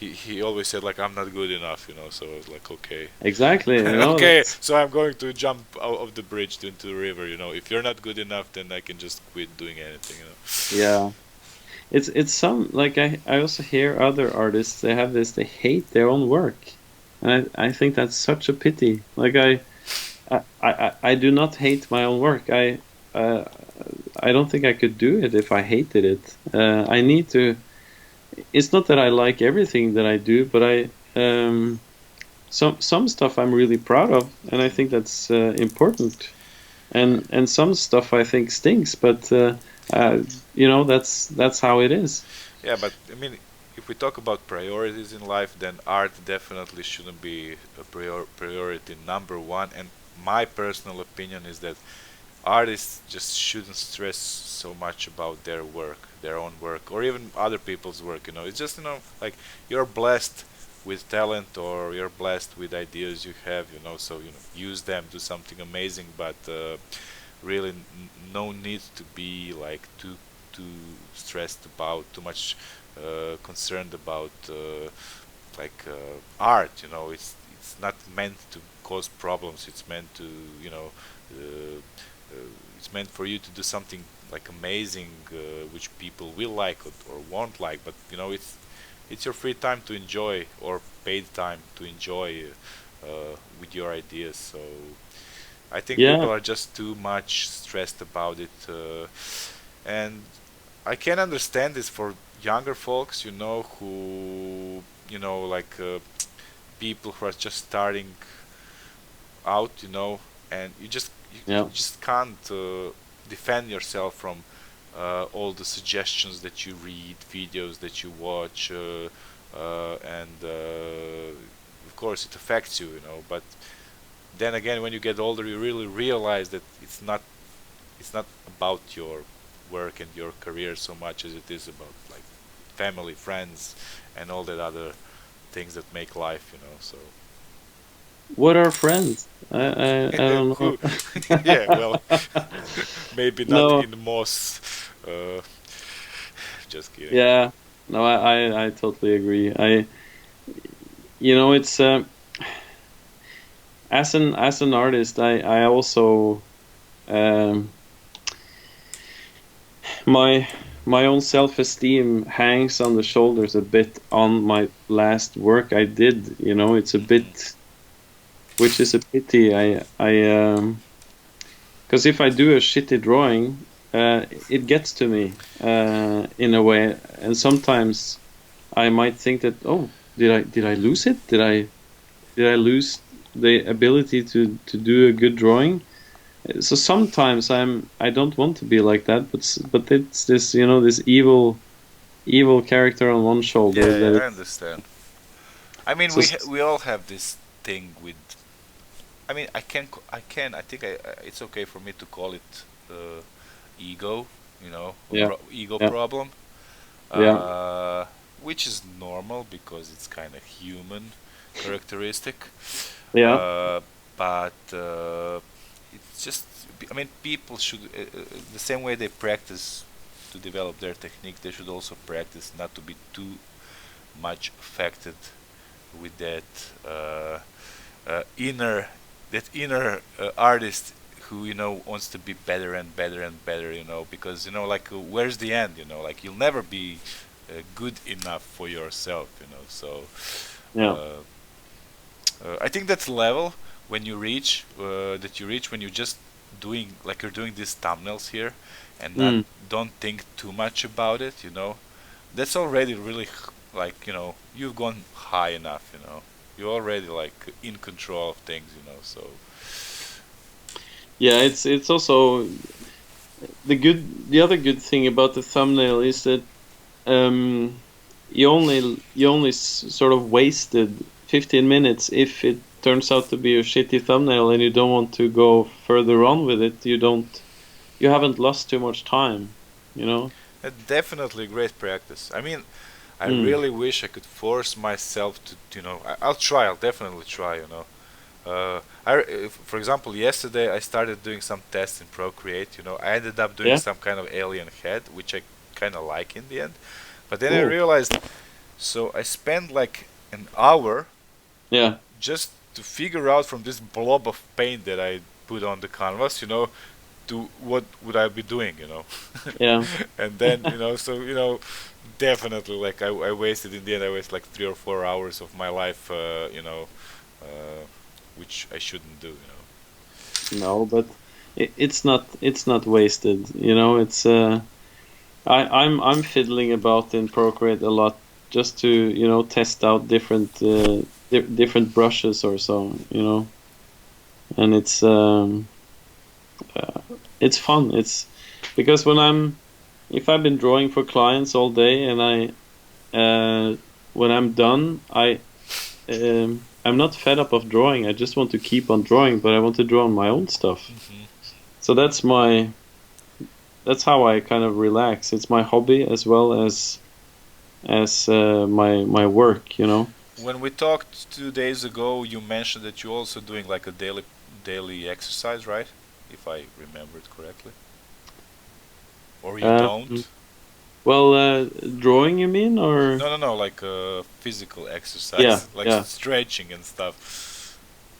he always said like I'm not good enough. So I was like, okay, exactly. okay. That's So I'm going to jump out of the bridge into the river. If you're not good enough, then I can just quit doing anything. yeah. It's some like I also hear other artists they have this they hate their own work, and I think that's such a pity. Like I do not hate my own work. Uh, I don't think I could do it if I hated it. I need to. It's not that I like everything that I do, but some stuff I'm really proud of, and I think that's important. And some stuff I think stinks, but uh, that's how it is. Yeah, but I mean, if we talk about priorities in life, then art definitely shouldn't be a priority number one. And my personal opinion is that artists just shouldn't stress so much about their work, their own work, or even other people's work. It's just like you're blessed with talent or you're blessed with ideas you have. So use them, do something amazing, but really no need to be like too stressed about, too much concerned about art. It's not meant to cause problems. It's meant to uh, it's meant for you to do something like amazing, which people will like or won't like. But it's your free time to enjoy, or paid time to enjoy with your ideas. So I think Yeah, people are just too much stressed about it, and I can understand this for younger folks, who like people who are just starting out, and you yeah, just can't defend yourself from all the suggestions that you read, videos that you watch, and of course it affects you, But then again, when you get older, you really realize that it's not about your work and your career so much as it is about like family, friends, and all that other things that make life. So what are friends? I don't know. who? Yeah, well, maybe not No, in the most. Uh, just kidding. yeah, no, I totally agree. It's as an artist, I also um, my my own self-esteem hangs on the shoulders a bit on my last work I did. It's a bit, which is a pity. Because if I do a shitty drawing, it gets to me in a way, and sometimes I might think that, oh, did I lose it? Did I lose the ability to do a good drawing? So sometimes I don't want to be like that, but it's this, this evil character on one shoulder Yeah, that yeah, I it's understand. I mean, so we all have this thing with. I mean, I can. I think it's okay for me to call it ego. You know, yeah, ego yeah, problem, yeah, uh, which is normal because it's kind of human characteristic. yeah. Uh, but it's just. I mean, people should the same way they practice to develop their technique. They should also practice not to be too much affected with uh, inner that inner artist who wants to be better and better and better, because like where's the end, like you'll never be good enough for yourself, so Yeah. uh, I think that's level when you reach that you reach when you're just doing like you're doing these thumbnails here and not Mm. don't think too much about it, that's already really like you've gone high enough, you're already like in control of things, so Yeah, it's also the other good thing about the thumbnail is that you only sort of wasted 15 minutes if it turns out to be a shitty thumbnail and you don't want to go further on with it. You haven't lost too much time, you know? definitely great practice. I mean, I Mm. really wish I could force myself to, I'll try, I'll definitely try, for example, yesterday I started doing some tests in Procreate. I ended up doing Yeah. some kind of alien head, which I kind of like in the end. But then I Cool. realized, so I spent like an hour Yeah. just to figure out from this blob of paint that I put on the canvas, to what would I be doing, Yeah. and then so definitely like I wasted in the end I wasted like 3 or 4 hours of my life, uh, which I shouldn't do, No, but it's not wasted, it's I'm fiddling about in Procreate a lot just to test out different brushes or so, and uh, it's fun. It's because if I've been drawing for clients all day and when I'm done, I'm not fed up of drawing. I just want to keep on drawing, but I want to draw on my own stuff. hmm So that's how I kind of relax. It's my hobby as well as my work, When we talked 2 days ago, you mentioned that you're also doing like a daily exercise, right? If I remember it correctly, or you Um, don't? well, drawing, you mean, or No, no, no, like physical yeah, exercise, like yeah, stretching and stuff.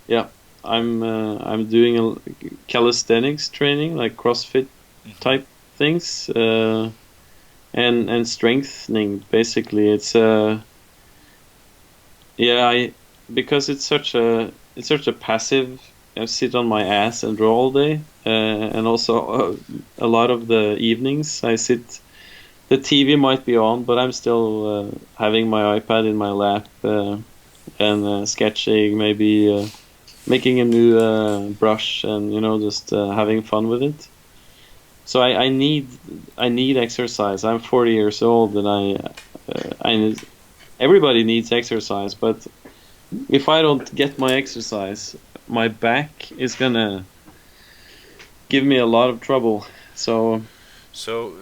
yeah. I'm doing calisthenics training, like CrossFit hmm type things, and strengthening. Basically, yeah, because it's such a passive. I sit on my ass and draw all day, and also a lot of the evenings I sit. The TV might be on, but I'm still having my iPad in my lap and sketching, maybe making a new brush, and just having fun with it. So I need exercise. I'm 40 years old, and everybody needs exercise, but if I don't get my exercise, my back is gonna give me a lot of trouble. So So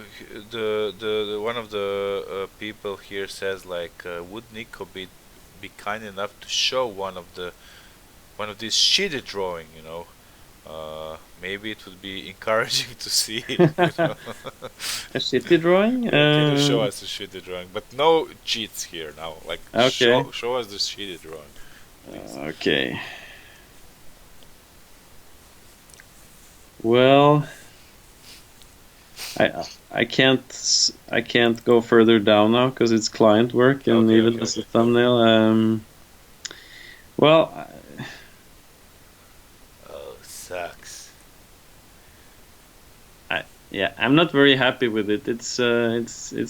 the one of the people here says like, would Nico be kind enough to show one of these shitty drawing, maybe it would be encouraging to see, a shitty drawing. Yeah, can you show us the shitty drawing? But no cheats here now. Like Okay. show us the shitty drawing, please. Okay. Well, I can't go further down now because it's client work and Okay, even okay, as a okay. thumbnail. Well, Oh, sucks. yeah, I'm not very happy with it. It's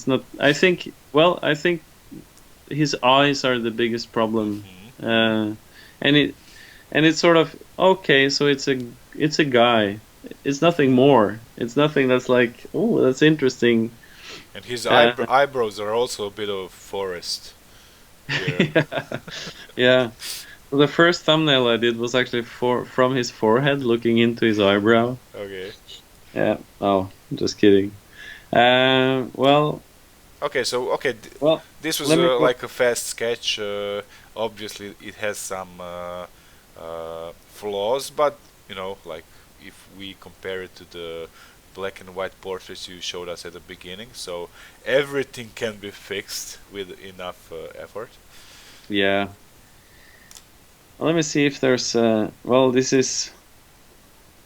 not. I think his eyes are the biggest problem, hmm and it's sort of okay. So it's a guy. it's nothing more. It's nothing that's like, oh, that's interesting. And his Uh, eyebrows are also a bit of forest here. yeah, yeah. The first thumbnail I did was actually from his forehead, looking into his eyebrow. Okay. Yeah. Oh, just kidding. Well, Okay, so okay, well. this was Let me go. like a fast sketch. Obviously, it has some flaws, but like if we compare it to the black and white portraits you showed us at the beginning, so everything can be fixed with enough effort. Yeah. Well, let me see if there's. Well, this is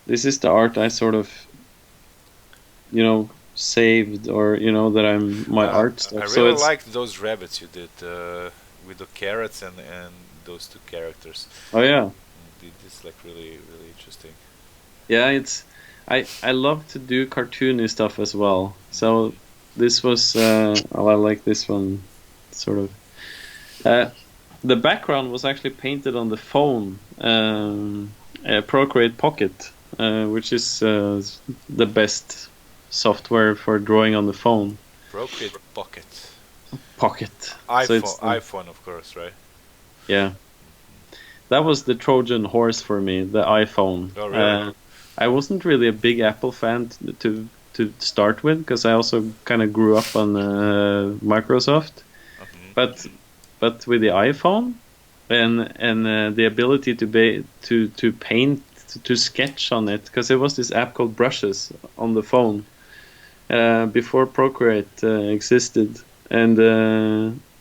the art I sort of, saved, or that I'm my art I stuff. So really it's. liked those rabbits you did with the carrots and those two characters. Oh yeah. This is like really really interesting. Yeah, it's I love to do cartoony stuff as well. So this was oh, I like this one sort of. Uh, the background was actually painted on the phone, Procreate Pocket, which is the best software for drawing on the phone. Procreate Pocket. Pocket. So iPhone, it's iPhone, of course, right? yeah, that was the Trojan horse for me, the iPhone. Oh, really? I wasn't really a big Apple fan to start with, because I also kind of grew up on Microsoft. Hmm. But with the iPhone and the ability to paint, to sketch on it, because there was this app called Brushes on the phone before Procreate existed, and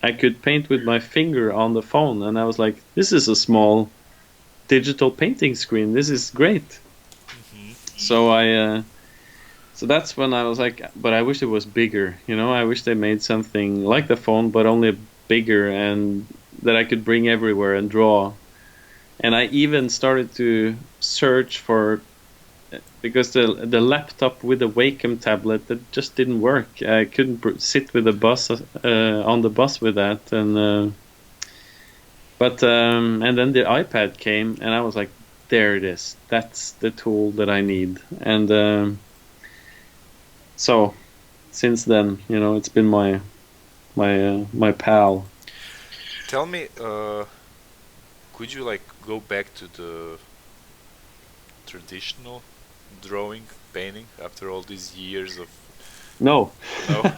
I could paint with my finger on the phone, and I was like, this is a small digital painting screen. This is great. Hmm. So so that's when I was like, but I wish it was bigger. I wish they made something like the phone, but only bigger, and that I could bring everywhere and draw. And I even started to search for, because the laptop with the Wacom tablet, that just didn't work. I couldn't sit with the bus on the bus with that, and then the iPad came, and I was like, there it is. That's the tool that I need. And so since then, it's been my pal. Tell me, could you like go back to the traditional drawing, painting after all these years of No. no?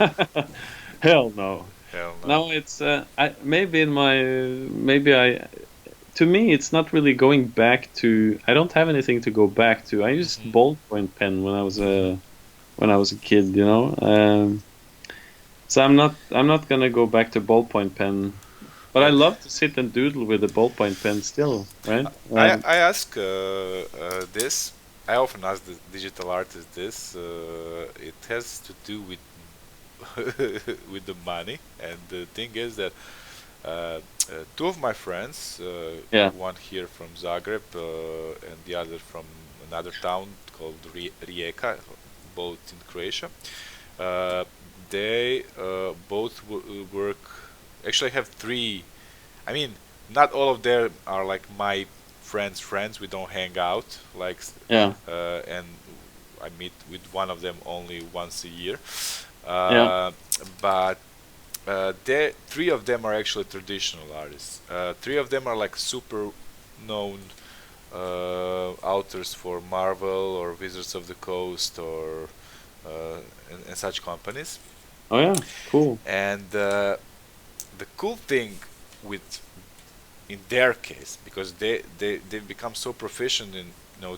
Hell no. Hell no. No, it's I maybe in my maybe I to me it's not really going back to. I don't have anything to go back to. I used Hmm. ballpoint pen when I was a kid. So I'm not gonna go back to ballpoint pen, but I Yeah, love to sit and doodle with a ballpoint pen still, right? I ask this. I often ask the digital artist this. It has to do with with the money, and the thing is that two of my friends, Yeah. one here from Zagreb and the other from another town called Rijeka, both in Croatia. Uh, they both work. Actually, I have three. I mean, not all of them are like my friends' friends. We don't hang out like, Yeah. and I meet with one of them only once a year. Yeah. Uh, but three of them are actually traditional artists. Three of them are like super known authors for Marvel or Wizards of the Coast or and such companies. Oh yeah. Cool. And the cool thing with in their case, because they've become so proficient in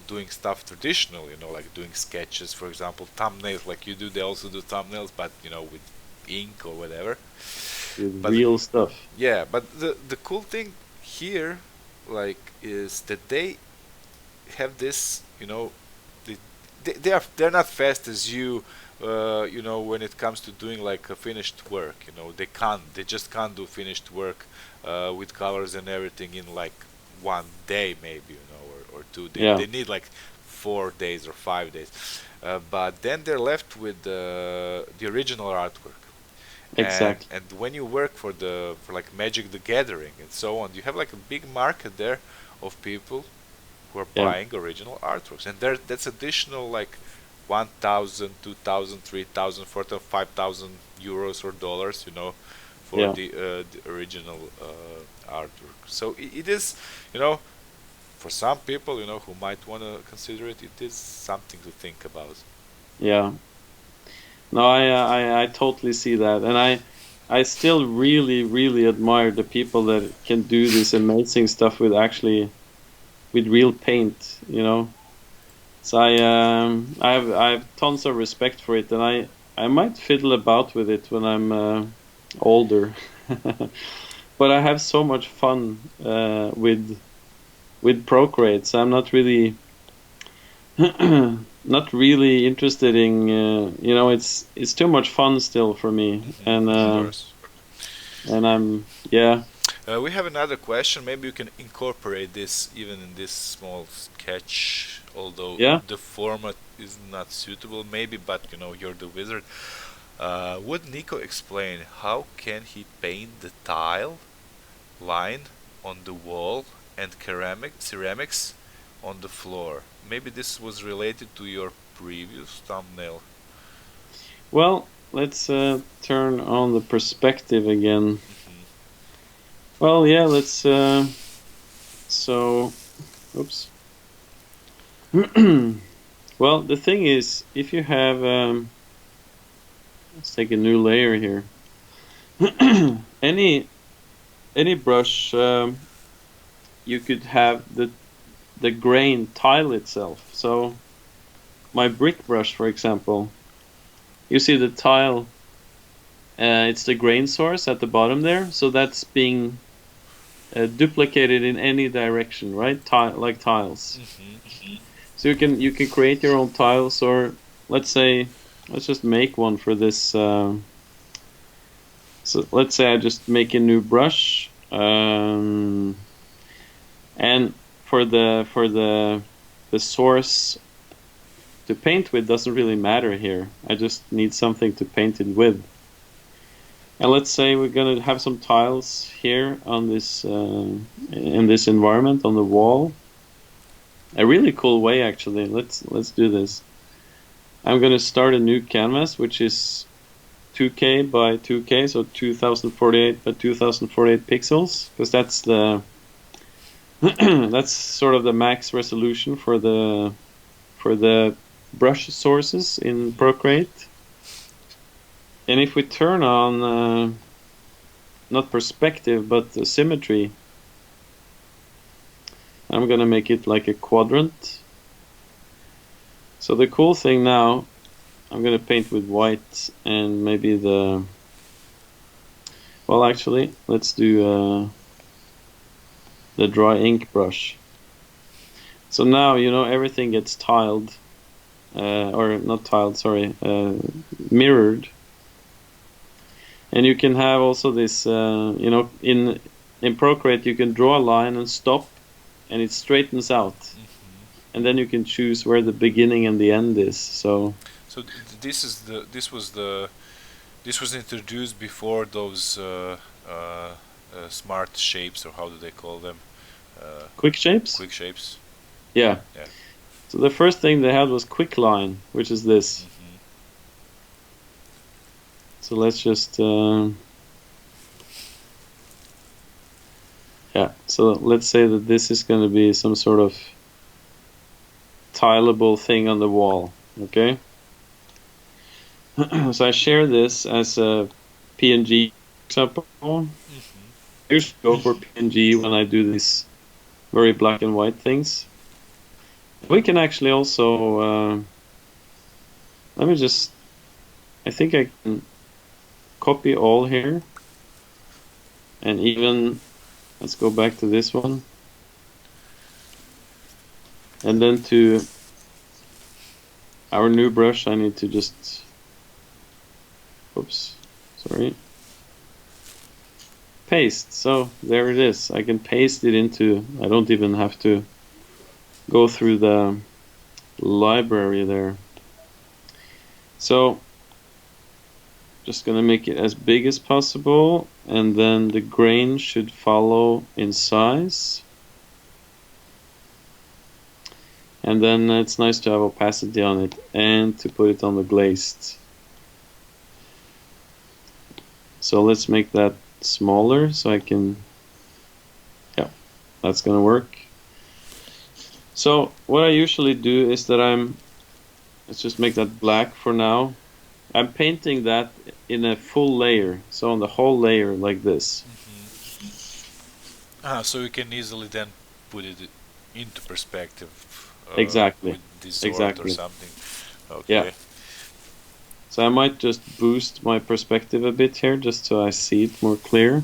doing stuff traditional, like doing sketches, for example, thumbnails like you do. They also do thumbnails, but with ink or whatever. With But real stuff. yeah, but the cool thing here, like, is that they have this, they're not fast as you, when it comes to doing like a finished work. They just can't do finished work with colors and everything in like one day, maybe, or two. Yeah. They need like 4 days or 5 days, but then they're left with the original artwork. and Exactly. and when you work for like Magic the Gathering and so on, you have like a big market there of people who are Yeah. buying original artworks, and that's additional like 1,000, 2,000, 3,000, 4,000, 5,000 euros or dollars, for Yeah. the original artwork. So it is, you know, for some people, who might want to consider it, it is something to think about. Yeah. No, I totally see that, and I still really really admire the people that can do this amazing stuff with actually with real paint. So I have tons of respect for it, and I might fiddle about with it when I'm older. But I have so much fun with Procreate, so I'm not really not really interested in it's too much fun still for me, Of course. and I'm yeah. We have another question. Maybe you can incorporate this even in this small sketch, although Yeah. the format is not suitable, maybe, but you're the wizard. Would Nico explain how can he paint the tile line on the wall and ceramics on the floor? Maybe this was related to your previous thumbnail. Well, let's turn on the perspective again. Hmm. Well, yeah, let's so oops. Well, the thing is, if you have let's take a new layer here. any any brush, you could have the grain tile itself. So my brick brush, for example, you see the tile, it's the grain source at the bottom there, so that's being duplicated in any direction, right? Like tiles. Hmm. So you can create your own tiles, or let's say let's just make one for this. So let's say I just make a new brush, and for the source to paint with doesn't really matter here. I just need something to paint it with. And let's say we're gonna have some tiles here on this in this environment on the wall. A really cool way, actually. Let's do this. I'm gonna start a new canvas, which is 2K by 2K, so 2048 by 2048 pixels, because that's the that's sort of the max resolution for the brush sources in Procreate. And if we turn on not perspective but the symmetry, I'm gonna make it like a quadrant. So the cool thing now, I'm gonna paint with white and maybe well, actually, let's do the dry ink brush. So now everything gets tiled, or not tiled, sorry, mirrored. And you can have also this, in Procreate you can draw a line and stop, and it straightens out. Hmm. And then you can choose where the beginning and the end is. So So this was introduced before those smart shapes, or how do they call them? quick shapes, Quick shapes. yeah. Yeah. So the first thing they had was quick line, which is this. Hmm. So let's just yeah. So let's say that this is going to be some sort of tileable thing on the wall. Okay. So I share this as a PNG example. I Hmm. usually go for PNG when I do these very black and white things. We can actually also let me just, I think I can copy all here, and even let's go back to this one, and then to our new brush I need to just, oops, sorry, paste. So there it is. I can paste it into, I don't even have to go through the library there. So just gonna make it as big as possible, and then the grain should follow in size. And then it's nice to have opacity on it and to put it on the glazed. So let's make that smaller so I can, yeah, that's gonna work. So what I usually do is that let's just make that black for now. I'm painting that in a full layer, so on the whole layer like this. So you can easily then put it into perspective Exactly, with distort or exactly. something. Yeah. Okay. So I might just boost my perspective a bit here, just so I see it more clear.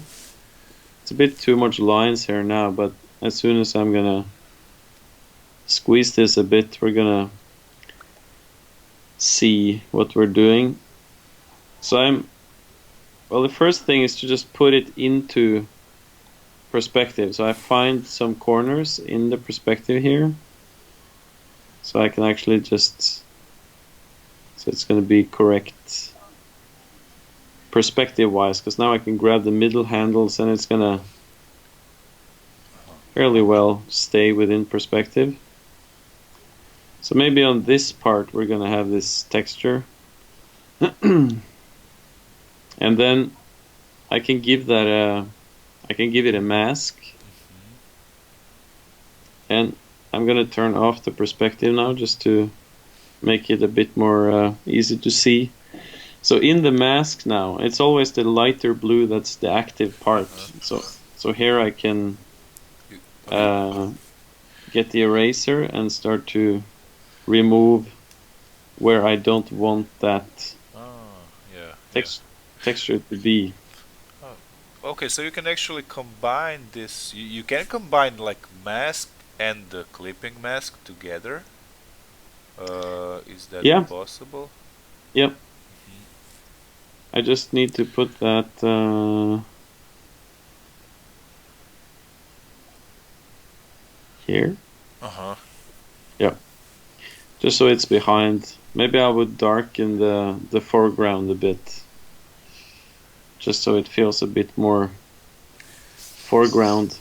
It's a bit too much lines here now, but as soon as I'm gonna squeeze this a bit, we're gonna see what we're doing. So well, the first thing is to just put it into perspective. So I find some corners in the perspective here. So I can actually so it's going to be correct perspective wise, because now I can grab the middle handles and it's going to fairly well stay within perspective. So maybe on this part we're going to have this texture. And then I can give it a mask. And I'm going to turn off the perspective now just to make it a bit more easy to see. So in the mask now, it's always the lighter blue that's the active part. So here I can get the eraser and start to remove where I don't want that texture to be. Okay, so you can actually combine this. You can combine like mask and the clipping mask together. Is that possible? Yep. I just need to put that here. Yep. Just so it's behind. Maybe I would darken the foreground a bit. Just so it feels a bit more foreground.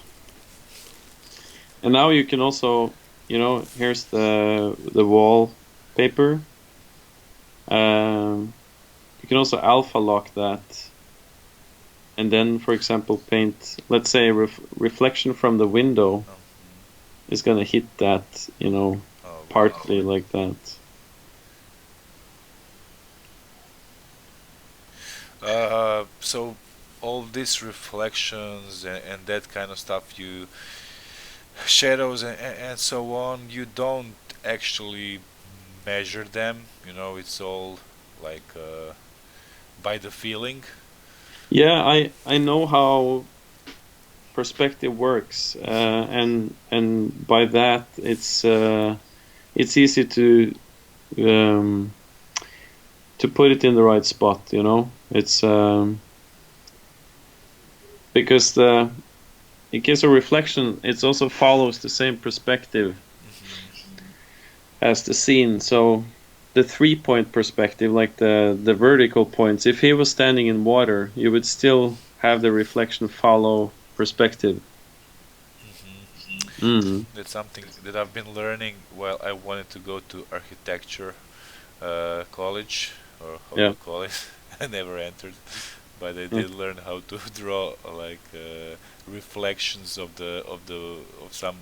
And now you can also, here's the wallpaper. You can also alpha lock that. And then, for example, paint, let's say reflection from the window is going to hit that, partly like that. So all these reflections and that kind of stuff, shadows and so on, you don't actually measure them. It's all like by the feeling. Yeah, I know how perspective works, and by that it's easy to put it in the right spot. It's because in case of reflection, it also follows the same perspective as the scene. So the 3-point perspective, like the vertical points, if he was standing in water, you would still have the reflection follow perspective. That's something that I've been learning while I wanted to go to architecture college, or how you call it. I never entered, but I did learn how to draw like reflections of some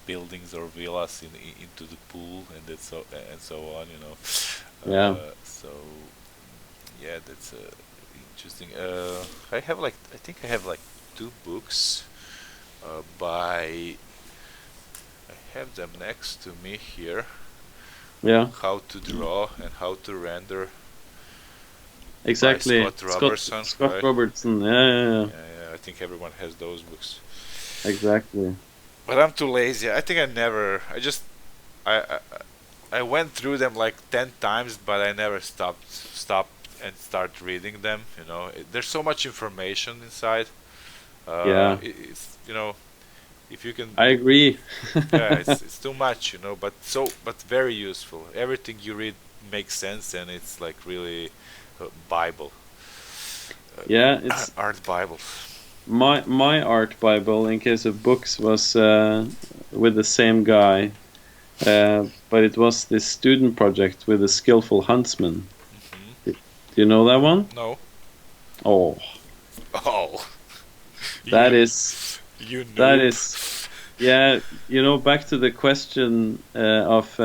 buildings or villas into the pool and so on. So yeah, that's interesting. I think I have like 2 books by. I have them next to me here. Yeah. How to draw and how to render. Exactly. By Scott Scott right? Robertson. Yeah. I think everyone has those books. Exactly. But I'm too lazy. I think I never. I I went through them like 10 times, but I never stopped and start reading them. There's so much information inside. It's if you can. I agree. Yeah, it's too much, but very useful. Everything you read makes sense, and it's like really Bible. Yeah, it's art Bible. My art Bible, in case of books, was with the same guy. but it was this student project with a skillful huntsman. Hmm. Do you know that one? No. Oh, Oh, that you is you that noob. is yeah. Back to the question of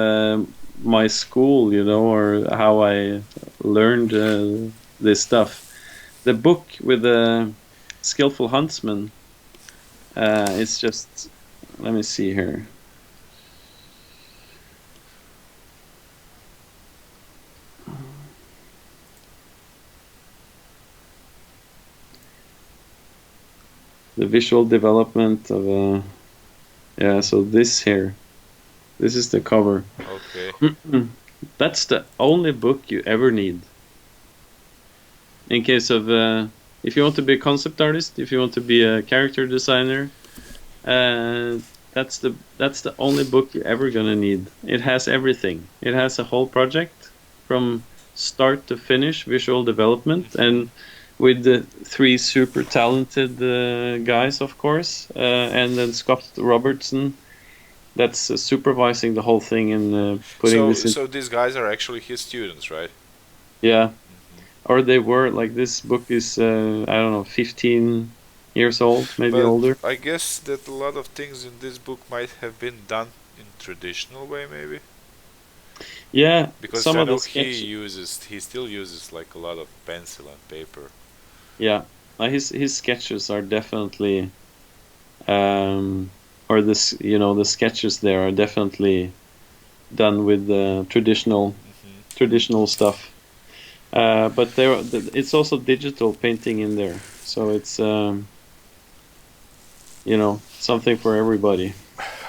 my school, or how I learned this stuff. The book with the skillful huntsman. It's just, let me see here. The visual development of yeah. So this here, this is the cover. Okay. That's the only book you ever need in case of if you want to be a concept artist, if you want to be a character designer. Uh, that's the only book you're ever gonna need. It has everything. It has a whole project from start to finish, visual development, Hmm. and with the three super talented guys, of course, and then Scott Robertson, that's supervising the whole thing and putting So this in. so these guys are actually his students, right? Yeah, Hmm. or they were like this book is I don't know, 15 years old, maybe But older. I guess that a lot of things in this book might have been done in traditional way, maybe. Yeah, Because some I of the know sketch. he still uses like a lot of pencil and paper. Yeah, his sketches are definitely um or this the sketches there are definitely done with Hmm. traditional stuff. But it's also digital painting in there, so it's something for everybody.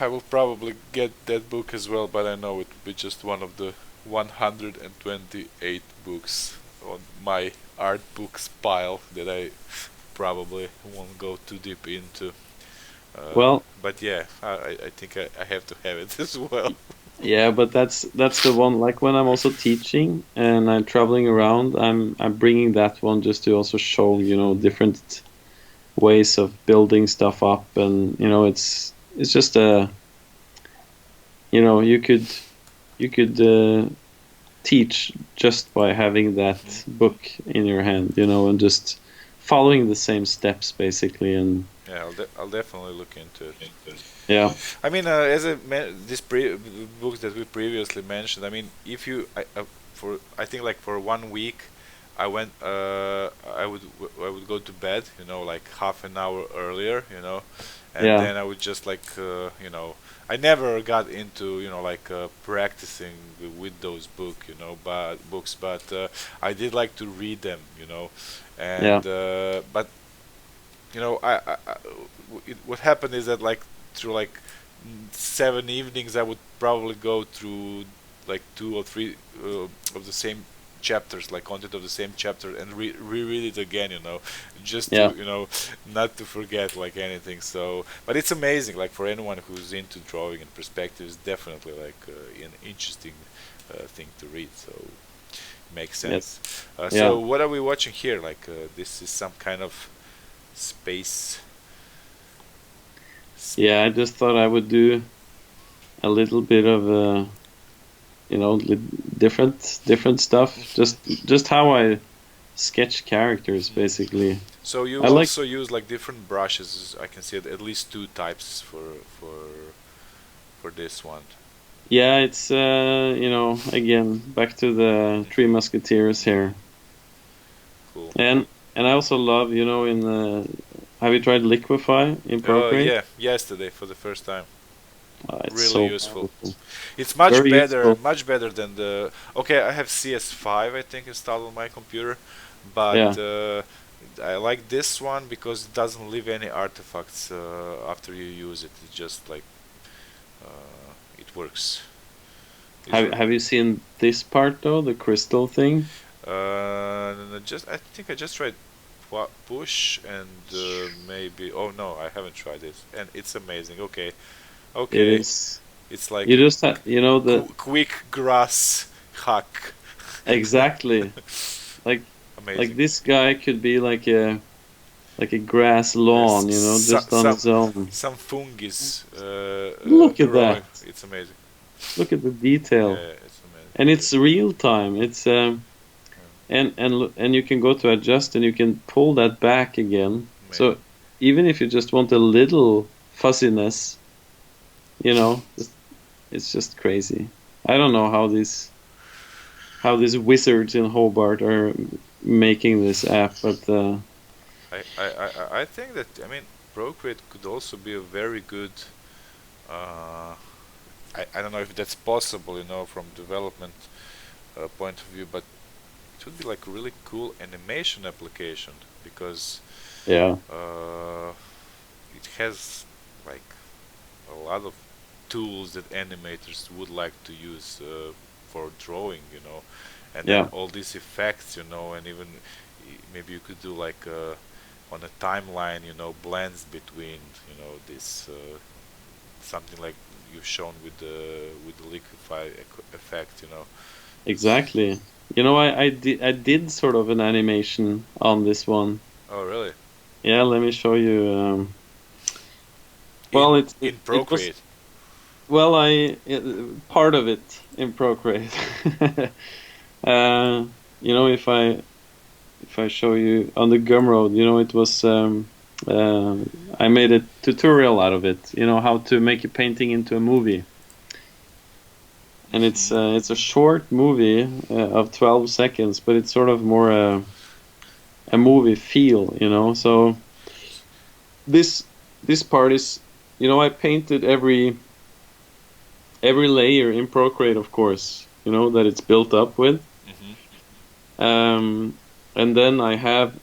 I will probably get that book as well, but I know it will be just one of the 128 books on my art books pile that I probably won't go too deep into. Well, But yeah, I think I have to have it as well. yeah, but that's the one. Like when I'm also teaching and I'm traveling around, I'm bringing that one just to also show different ways of building stuff up, and it's just a you could teach just by having that Hmm. book in your hand, and just following the same steps basically, and Yeah, I'll definitely look into it. yeah, I mean, this books that we previously mentioned. I mean, if you for I think like for 1 week, I would go to bed, like half an hour earlier, and yeah, then I would just like I never got into like practicing with those books, but I did like to read them, yeah, and but what happened is that like through like 7 evenings, I would probably go through like two or three of the same chapters, like content of the same chapter, and reread it again, just to yeah, not to forget like anything. So, but it's amazing, like for anyone who's into drawing and perspective, it's definitely like an interesting thing to read. So, makes yes, sense. So, yeah, what are we watching here? Like, this is some kind of space. yeah. I just thought I would do a little bit of different stuff, Hmm. just how I sketch characters Hmm. basically. So you I like also use like different brushes. I can see at least two types for this one. Yeah, it's again back to the Three Hmm. Musketeers Hmm. here. Cool. And I also love, in the have you tried Liquify in Procreate? Yeah, yesterday for the first time. It's Really so useful. powerful. It's Very useful. much better than the. Okay, I have CS5, I think, installed on my computer, but Yeah. I like this one because it doesn't leave any artifacts after you use it. It just like it works. It's Have you seen this part though, the crystal thing? just I think I just tried push and maybe. Oh no, I haven't tried it, and it's amazing. Okay, It okay, is. it's like You a just have, the quick grass hack. exactly like Amazing. this guy could be like a grass lawn, There's just on his own. some fungus Look at growing. that. It's amazing. Look at the detail, Yeah, it's amazing. and it's real time. It's Yeah, and you can go to adjust, and you can pull that back again. amazing. So even if you just want a little fuzziness, it's just crazy. I don't know how these wizards in Hobart are making this app, but I think that, I mean, Procreate could also be a very good. Uh, I don't know if that's possible, from development point of view, but it would be like a really cool animation application because yeah, uh, it has like a lot of tools that animators would like to use for drawing, and then yeah, all these effects, and even maybe you could do like on a timeline, blends between, this something like you've shown with the liquify effect, exactly. I did sort of an animation on this one. Oh, really? Yeah, let me show you. Well, In it it, in it was Procreate. well, part of it in Procreate. uh, if I show you on the Gumroad, it was uh, I made a tutorial out of it. How to make a painting into a movie, and Hmm. it's a short movie of 12 seconds, but it's sort of more a movie feel. So this this part is, I painted every layer in Procreate, of course, that it's built up with. Hmm. And then I have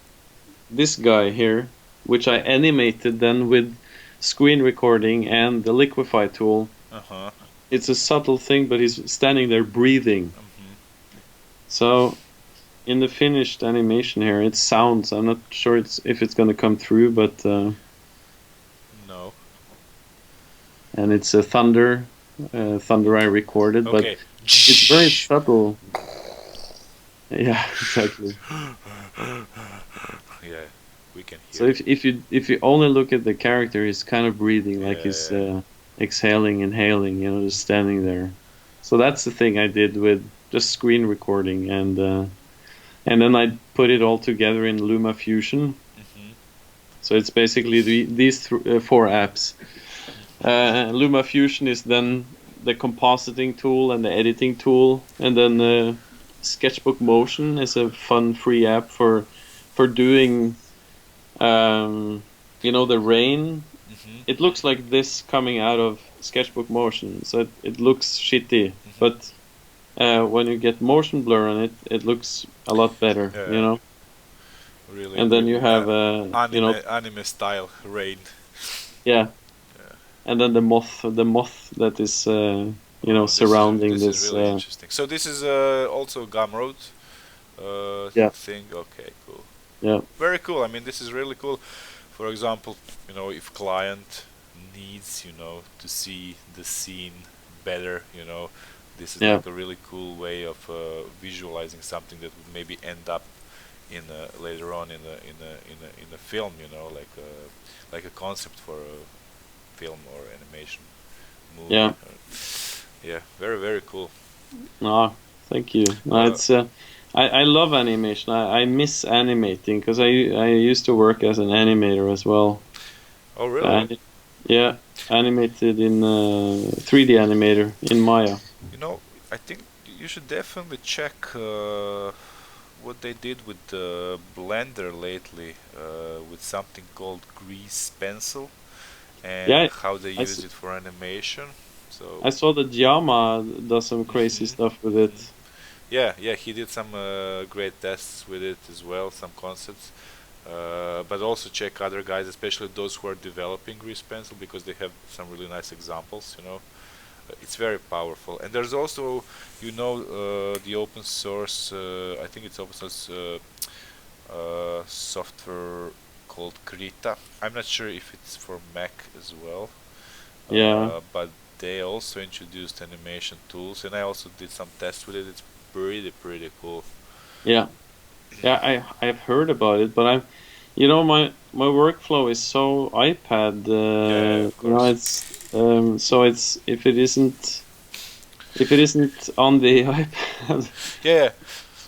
this guy here, which I animated then with screen recording and the liquify tool. Uh-huh. It's a subtle thing, but he's standing there breathing. Hmm. So in the finished animation here, it sounds. I'm not sure if it's going to come through, but No. and it's a thunder I recorded, but Okay. it's very subtle. Yeah, exactly. Yeah, we can So hear it. if you only look at the character, he's kind of breathing like he's Yeah. exhaling, inhaling, just standing there. So that's the thing I did with just screen recording, and then I put it all together in LumaFusion. Hmm. So it's basically these four apps. LumaFusion is then the compositing tool and the editing tool, and then Sketchbook Motion is a fun free app for doing the rain. Hmm. It looks like this coming out of Sketchbook Motion, so it looks shitty. Hmm. But when you get motion blur on it, it looks a lot better. Yeah. Really, And then you really have anime style rain. yeah, Yeah. and then the moth that is Oh, surrounding this is this. really interesting. So this is also Gumroad Yeah, thing. Okay, cool. yeah, Very cool. I mean, this is really cool. For example, if client needs, to see the scene better, this is yeah, like a really cool way of visualizing something that would maybe end up in later on in a film, like a concept for a film or animation movie. yeah. Yeah, very very cool. Ah, thank you. Uh, It's I love animation. I miss animating because I used to work as an animator as well. oh really? And yeah, animated in 3D animator in Maya. I think you should definitely check what they did with the Blender lately, with something called Grease Pencil, and Yeah, how they I, use s- it for animation. So, I saw that Yama does some crazy hmm stuff with hmm it. yeah, yeah, he did some great tests with it as well, some concepts. But also check other guys, especially those who are developing Grease Pencil, because they have some really nice examples. It's very powerful. And there's also, the open source. I think it's open source software called Krita. I'm not sure if it's for Mac as well, Yeah, but they also introduced animation tools, and I also did some tests with it. It's pretty pretty cool. yeah, yeah. I've heard about it, but my workflow is so iPad. Yeah, yeah, of course. It's so it's if it isn't. if it isn't on the iPad, Yeah,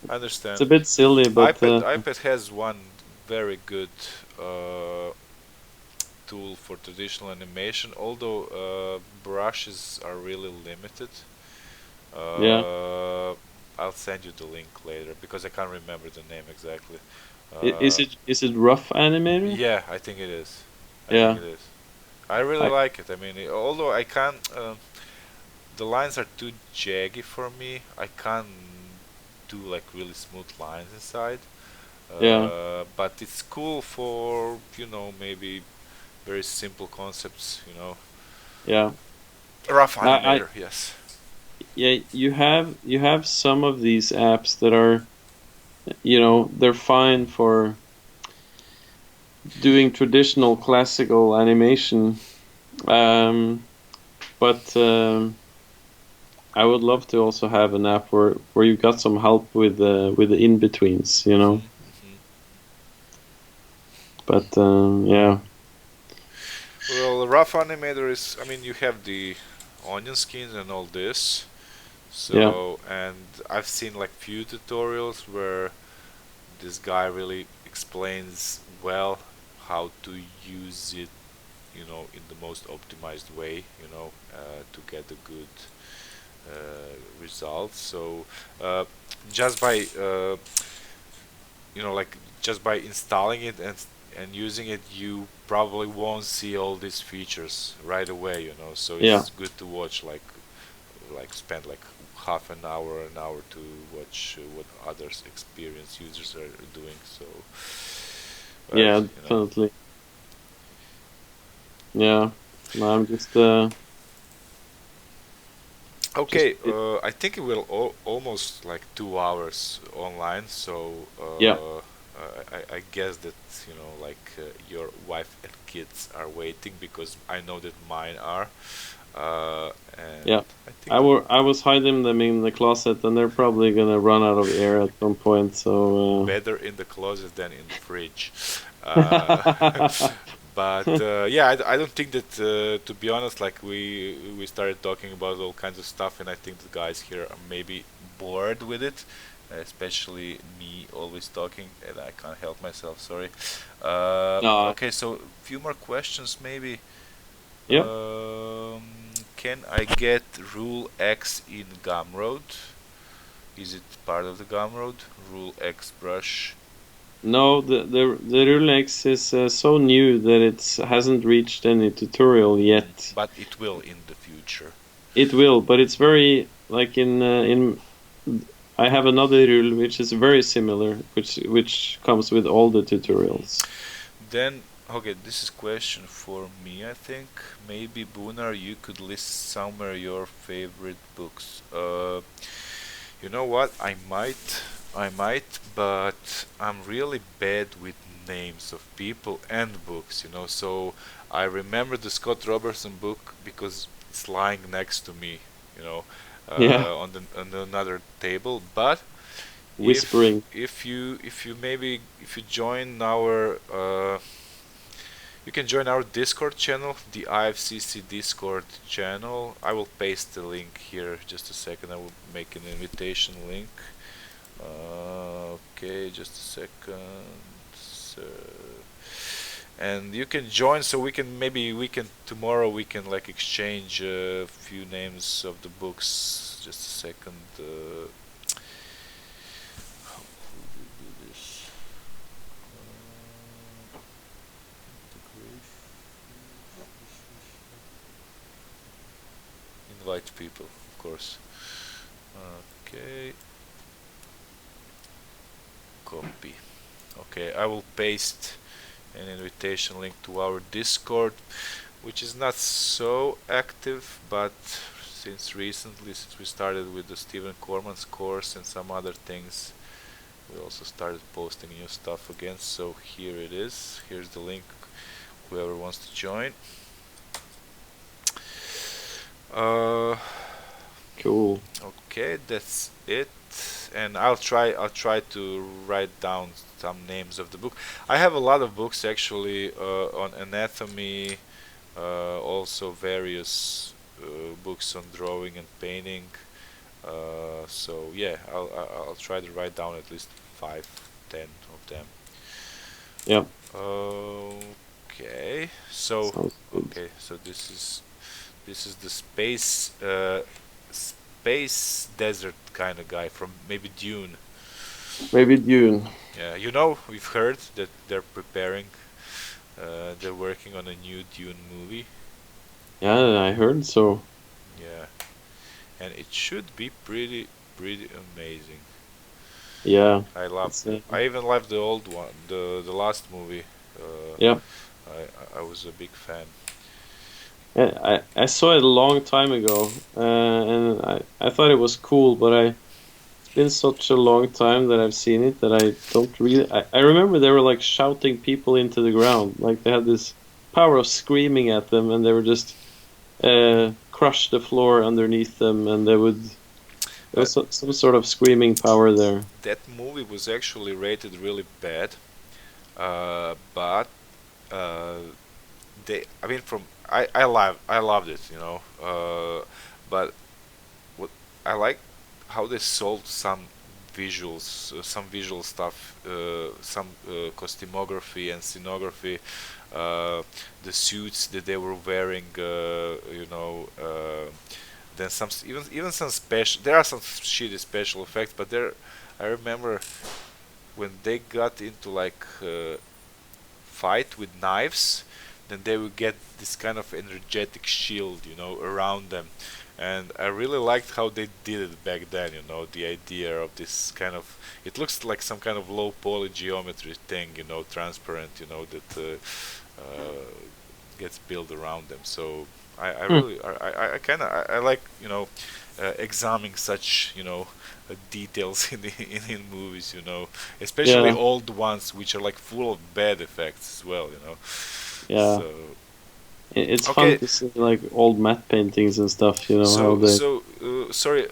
I it's understand. a bit silly, but iPad has one very good uh, tool for traditional animation, although brushes are really limited. yeah. Uh, I'll send you the link later because I can't remember the name exactly. Is Uh, it rough animator? yeah, I think it is. I think Yeah. it is. I really I like it. I mean, although I can't, the lines are too jaggy for me. I can't do like really smooth lines inside. yeah. But it's cool for maybe very simple concepts. Yeah. Rough I animator, yes. yeah, you have some of these apps that are, they're fine for doing traditional classical animation. Um, but I would love to also have an app where you got some help with the in-betweens, Hmm. Hmm. But yeah, Well, rough animator is. I mean, you have the onion skins and all this. yeah, So, and I've seen like few tutorials where this guy really explains well how to use it, in the most optimized way, to get a good result. So, uh, just by like just by installing it and using it, you probably won't see all these features right away. So yeah, it's good to watch, like spend like half an hour to watch what others experienced users are doing. So, well, yeah, definitely. Yeah, no, I'm just Okay, I think it will almost like 2 hours online. So yeah, I guess that like your wife and kids are waiting because I know that mine are, and yeah. I think that I was hiding them in the closet, and they're probably gonna run out of air at some point. So better in the closet than in the fridge. Uh, but yeah, I don't think that to be honest, like we started talking about all kinds of stuff, and I think the guys here are maybe bored with it, especially me always talking, and I can't help myself. Sorry. no, Okay, so few more questions maybe. yeah. Can I get Rule X in Gumroad? Is it part of the Gumroad? Rule X brush. No, the Rolex is so new that it hasn't reached any tutorial yet. But it will in the future. It will, but it's very like in. I have another rule which is very similar, which comes with all the tutorials. Then, okay, this is question for me, I think. Maybe Bunar, you could list somewhere your favorite books. You know what? I might, but I'm really bad with names of people and books. So I remember the Scott Robertson book because it's lying next to me. You know, Yeah, on another table. But if whispering. if you join our you can join our Discord channel, the IFCC Discord channel. I will paste the link here. Just a second. I will make an invitation link. Okay, just a second. So, and you can join, so we can tomorrow we can like exchange a few names of the books. Just a second. How could we do this? Invite people, of course. Okay, copy. Okay, I will paste an invitation link to our Discord, which is not so active, but since we started with the Stephen Corman's course and some other things, we also started posting new stuff again. So here it is. Here's the link. Whoever wants to join. Uh, Cool. okay, that's it. And I'll try to write down some names of the book. I have a lot of books actually on anatomy, also various books on drawing and painting. So yeah, I'll try to write down at least 5, 10 of them. Yeah, Okay, so sounds good. this is the space desert kind of guy from maybe Dune. Maybe Dune. Yeah, we've heard that they're working on a new Dune movie. Yeah, I heard so. Yeah, and it should be pretty amazing. Yeah, I love. it's I even loved the old one, the last movie. Uh, yeah. I was a big fan. I saw it a long time ago, and I thought it was cool, but it's been such a long time that I've seen it that I don't really. I remember they were like shouting people into the ground, like they had this power of screaming at them, and they were just crush the floor underneath them, and they would. There Uh, was some sort of screaming power there. that movie was actually rated really bad, but uh, I mean, I loved it, but what I like how they sold some visuals, some visual stuff, some costumography and scenography, the suits that they were wearing, then even some special. There are some shitty special effects, but there, I remember when they got into like fight with knives, then they would get this kind of energetic shield, around them. And I really liked how they did it back then, the idea of this kind of, it looks like some kind of low poly geometry thing, transparent, that gets built around them. So I Hmm. really, I kind of, I like, examining such, details in movies, especially Yeah, old ones which are like full of bad effects as well, yeah. So It's fun okay, to see like old matte paintings and stuff. You know how so they. so sorry,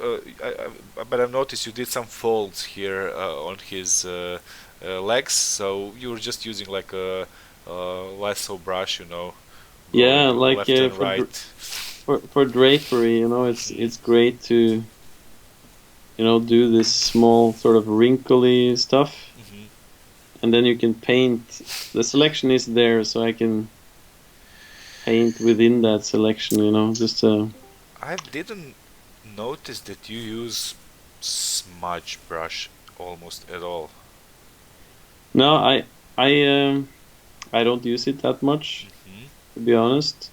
but I've noticed you did some folds here on his legs, so you were just using like a lasso brush, going Yeah, like left and for right. for drapery, it's Hmm. great to do this small sort of wrinkly stuff, Hmm. and then you can paint. The selection is there, so I can paint within that selection. Just I didn't notice that you use smudge brush almost at all. no, I don't use it that much, Hmm. to be honest.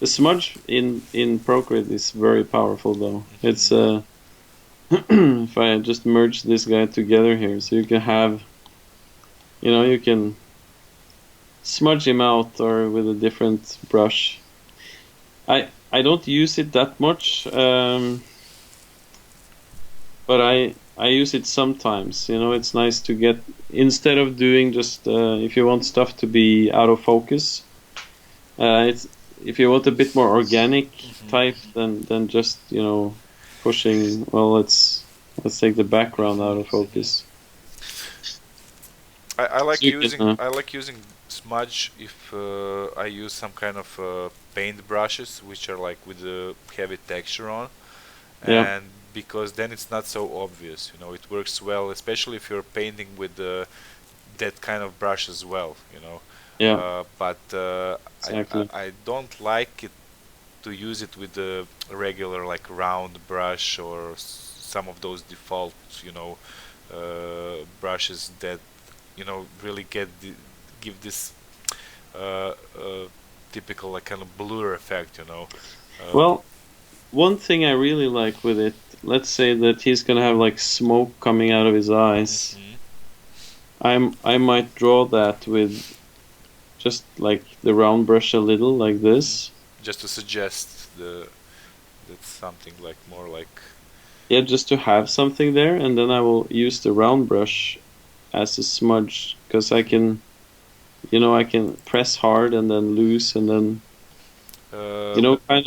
The smudge in Procreate is very powerful, though. It's Hmm. if I just merge this guy together here, so you can have, you can smudge him out or with a different brush. I don't use it that much, but I use it sometimes. It's nice to get instead of doing just if you want stuff to be out of focus. It's if you want a bit more organic type Hmm. than just pushing. Well, let's take the background out of Hmm. focus. I So like you can. using I like using smudge if I use some kind of paint brushes which are like with a heavy texture on, Yeah, and because then it's not so obvious, it works well, especially if you're painting with that kind of brush as well, yeah, but exactly. I don't like it to use it with the regular like round brush or some of those default, brushes that really give this uh, uh, typical like kind of blur effect. Well, one thing I really like with it, let's say that he's gonna have like smoke coming out of his eyes. Hmm. I might draw that with just like the round brush a little like Hmm. this. Just to suggest that's something like more like. Yeah, just to have something there, and then I will use the round brush as a smudge because I can press hard and then loose and then But. kind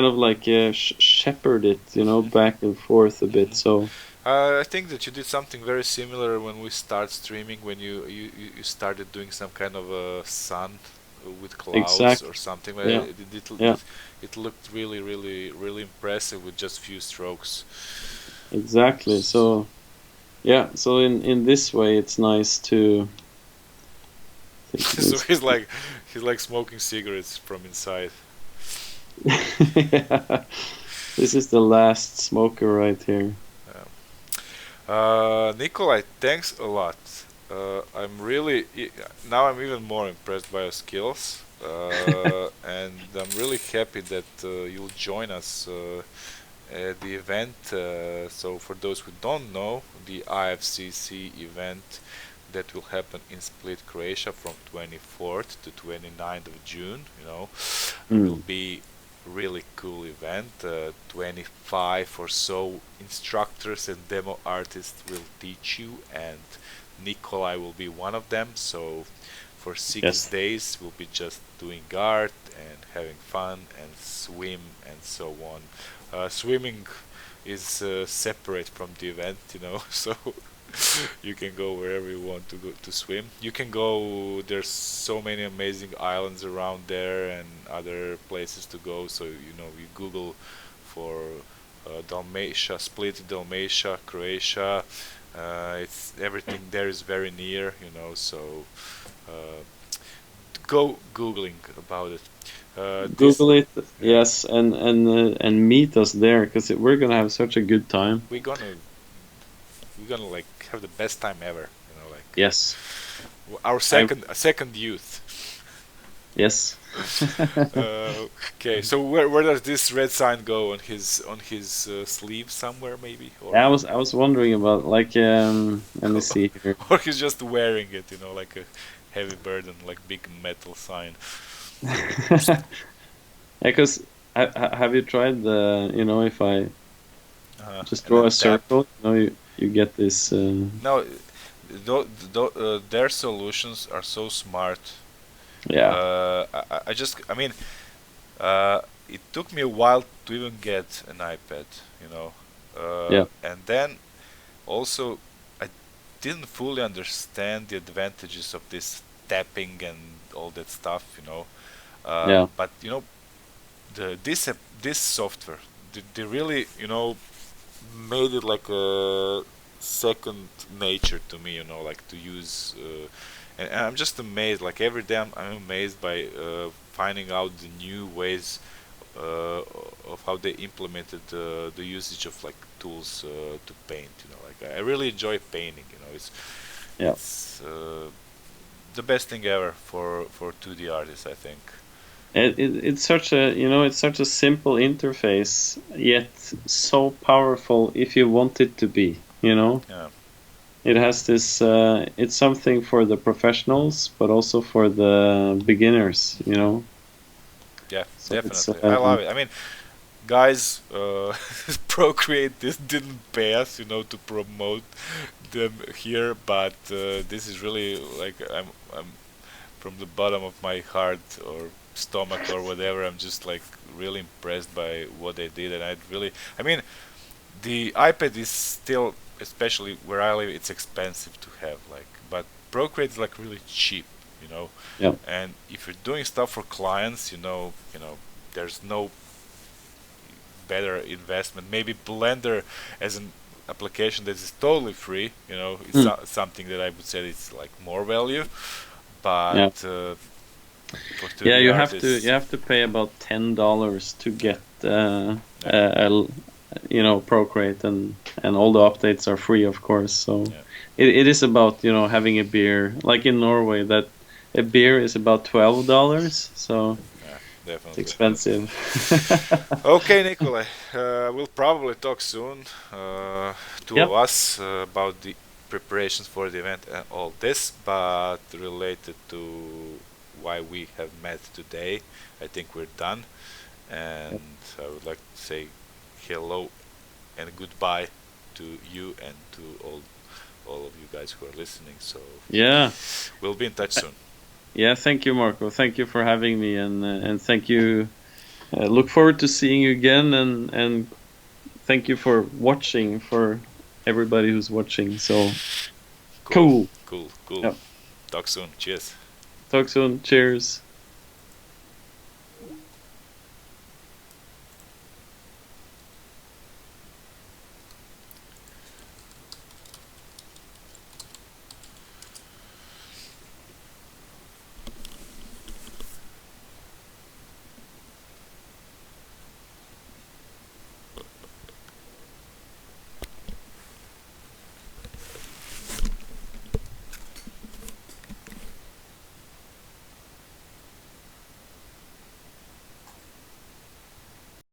of like shepherd it, Hmm. back and forth a bit. Hmm. So I think that you did something very similar when we start streaming, when you started doing some kind of a sun with clouds exact, or something. yeah, It yeah, looked really, really, really impressive with just few strokes. exactly. So yeah, so in this way, it's nice to take it So easy. he's like smoking cigarettes from inside. Yeah. This is the last smoker right here. Nikolai, thanks a lot. Now I'm even more impressed by your skills, and I'm really happy that you'll join us at the event. So for those who don't know, the IFCC event that will happen in Split, Croatia from 24th to 29th of June, will Mm. be really cool event. 25 or so instructors and demo artists will teach you, and Nikolai will be one of them. So for 6 Yes. days, we'll be just doing art and having fun and swim and so on. Swimming is separate from the event, so you can go wherever you want to go to swim. You can go. There's so many amazing islands around there and other places to go. So you Google for Dalmatia, Split, Dalmatia, Croatia. It's everything there is very near. So uh, go googling about it. This Google it, Yeah, yes, and meet us there because we're gonna have such a good time. we're gonna like have the best time ever. Like Yes, our I second youth. yes. Okay, so where does this red sign go on his sleeve somewhere maybe, I was wondering about like let me see here. or he's just wearing it, like a heavy burden, like big metal sign. Yeah, because have you tried if I just And draw then a tap. circle, you get this. No, their solutions are so smart. Yeah, I mean, it took me a while to even get an iPad, yeah, and then also I didn't fully understand the advantages of this tapping and all that stuff, yeah. but this software, they really made it like a second nature to me, like to use. And I'm just amazed. Like every day, I'm amazed by finding out the new ways uh, of how they implemented the usage of like tools to paint. Like I really enjoy painting. Yeah. It's the best thing ever for 2D artists, I think. It's such a it's such a simple interface, yet so powerful if you want it to be. Yeah, It has this. It's something for the professionals, but also for the beginners. yeah, So it's definitely. I love it. I mean, guys, Procreate this didn't pay us, to promote them here, but this is really like I'm from the bottom of my heart or stomach or whatever. I'm just like really impressed by what they did, and I mean, the iPad is still, especially where I live, it's expensive to have, like, but Procreate is like really cheap, you know. yeah. And if you're doing stuff for clients, there's no better investment. Maybe Blender as an application that is totally free, it's Mm, something that I would say it's like more value. yeah. But for Yeah, 2D you artists, have to pay about $10 to yeah, get yeah, Procreate, and all the updates are free, of course. So yeah, it is about having a beer, like in Norway, that a beer is about $12. So yeah, it's definitely. expensive. Okay, Nikolai, we'll probably talk soon, two of Yep. us, about the preparations for the event and all this, but related to why we have met today, I think we're done. Yep. And I would like to say hello and goodbye to you and to all of you guys who are listening. So Yeah. we'll be in touch soon. Yeah. Thank you, Marco. Thank you for having me, and thank you. Look forward to seeing you again, and thank you for watching, for everybody who's watching. So Cool, cool. cool, cool. Yep. Talk soon. Cheers. Talk soon. Cheers.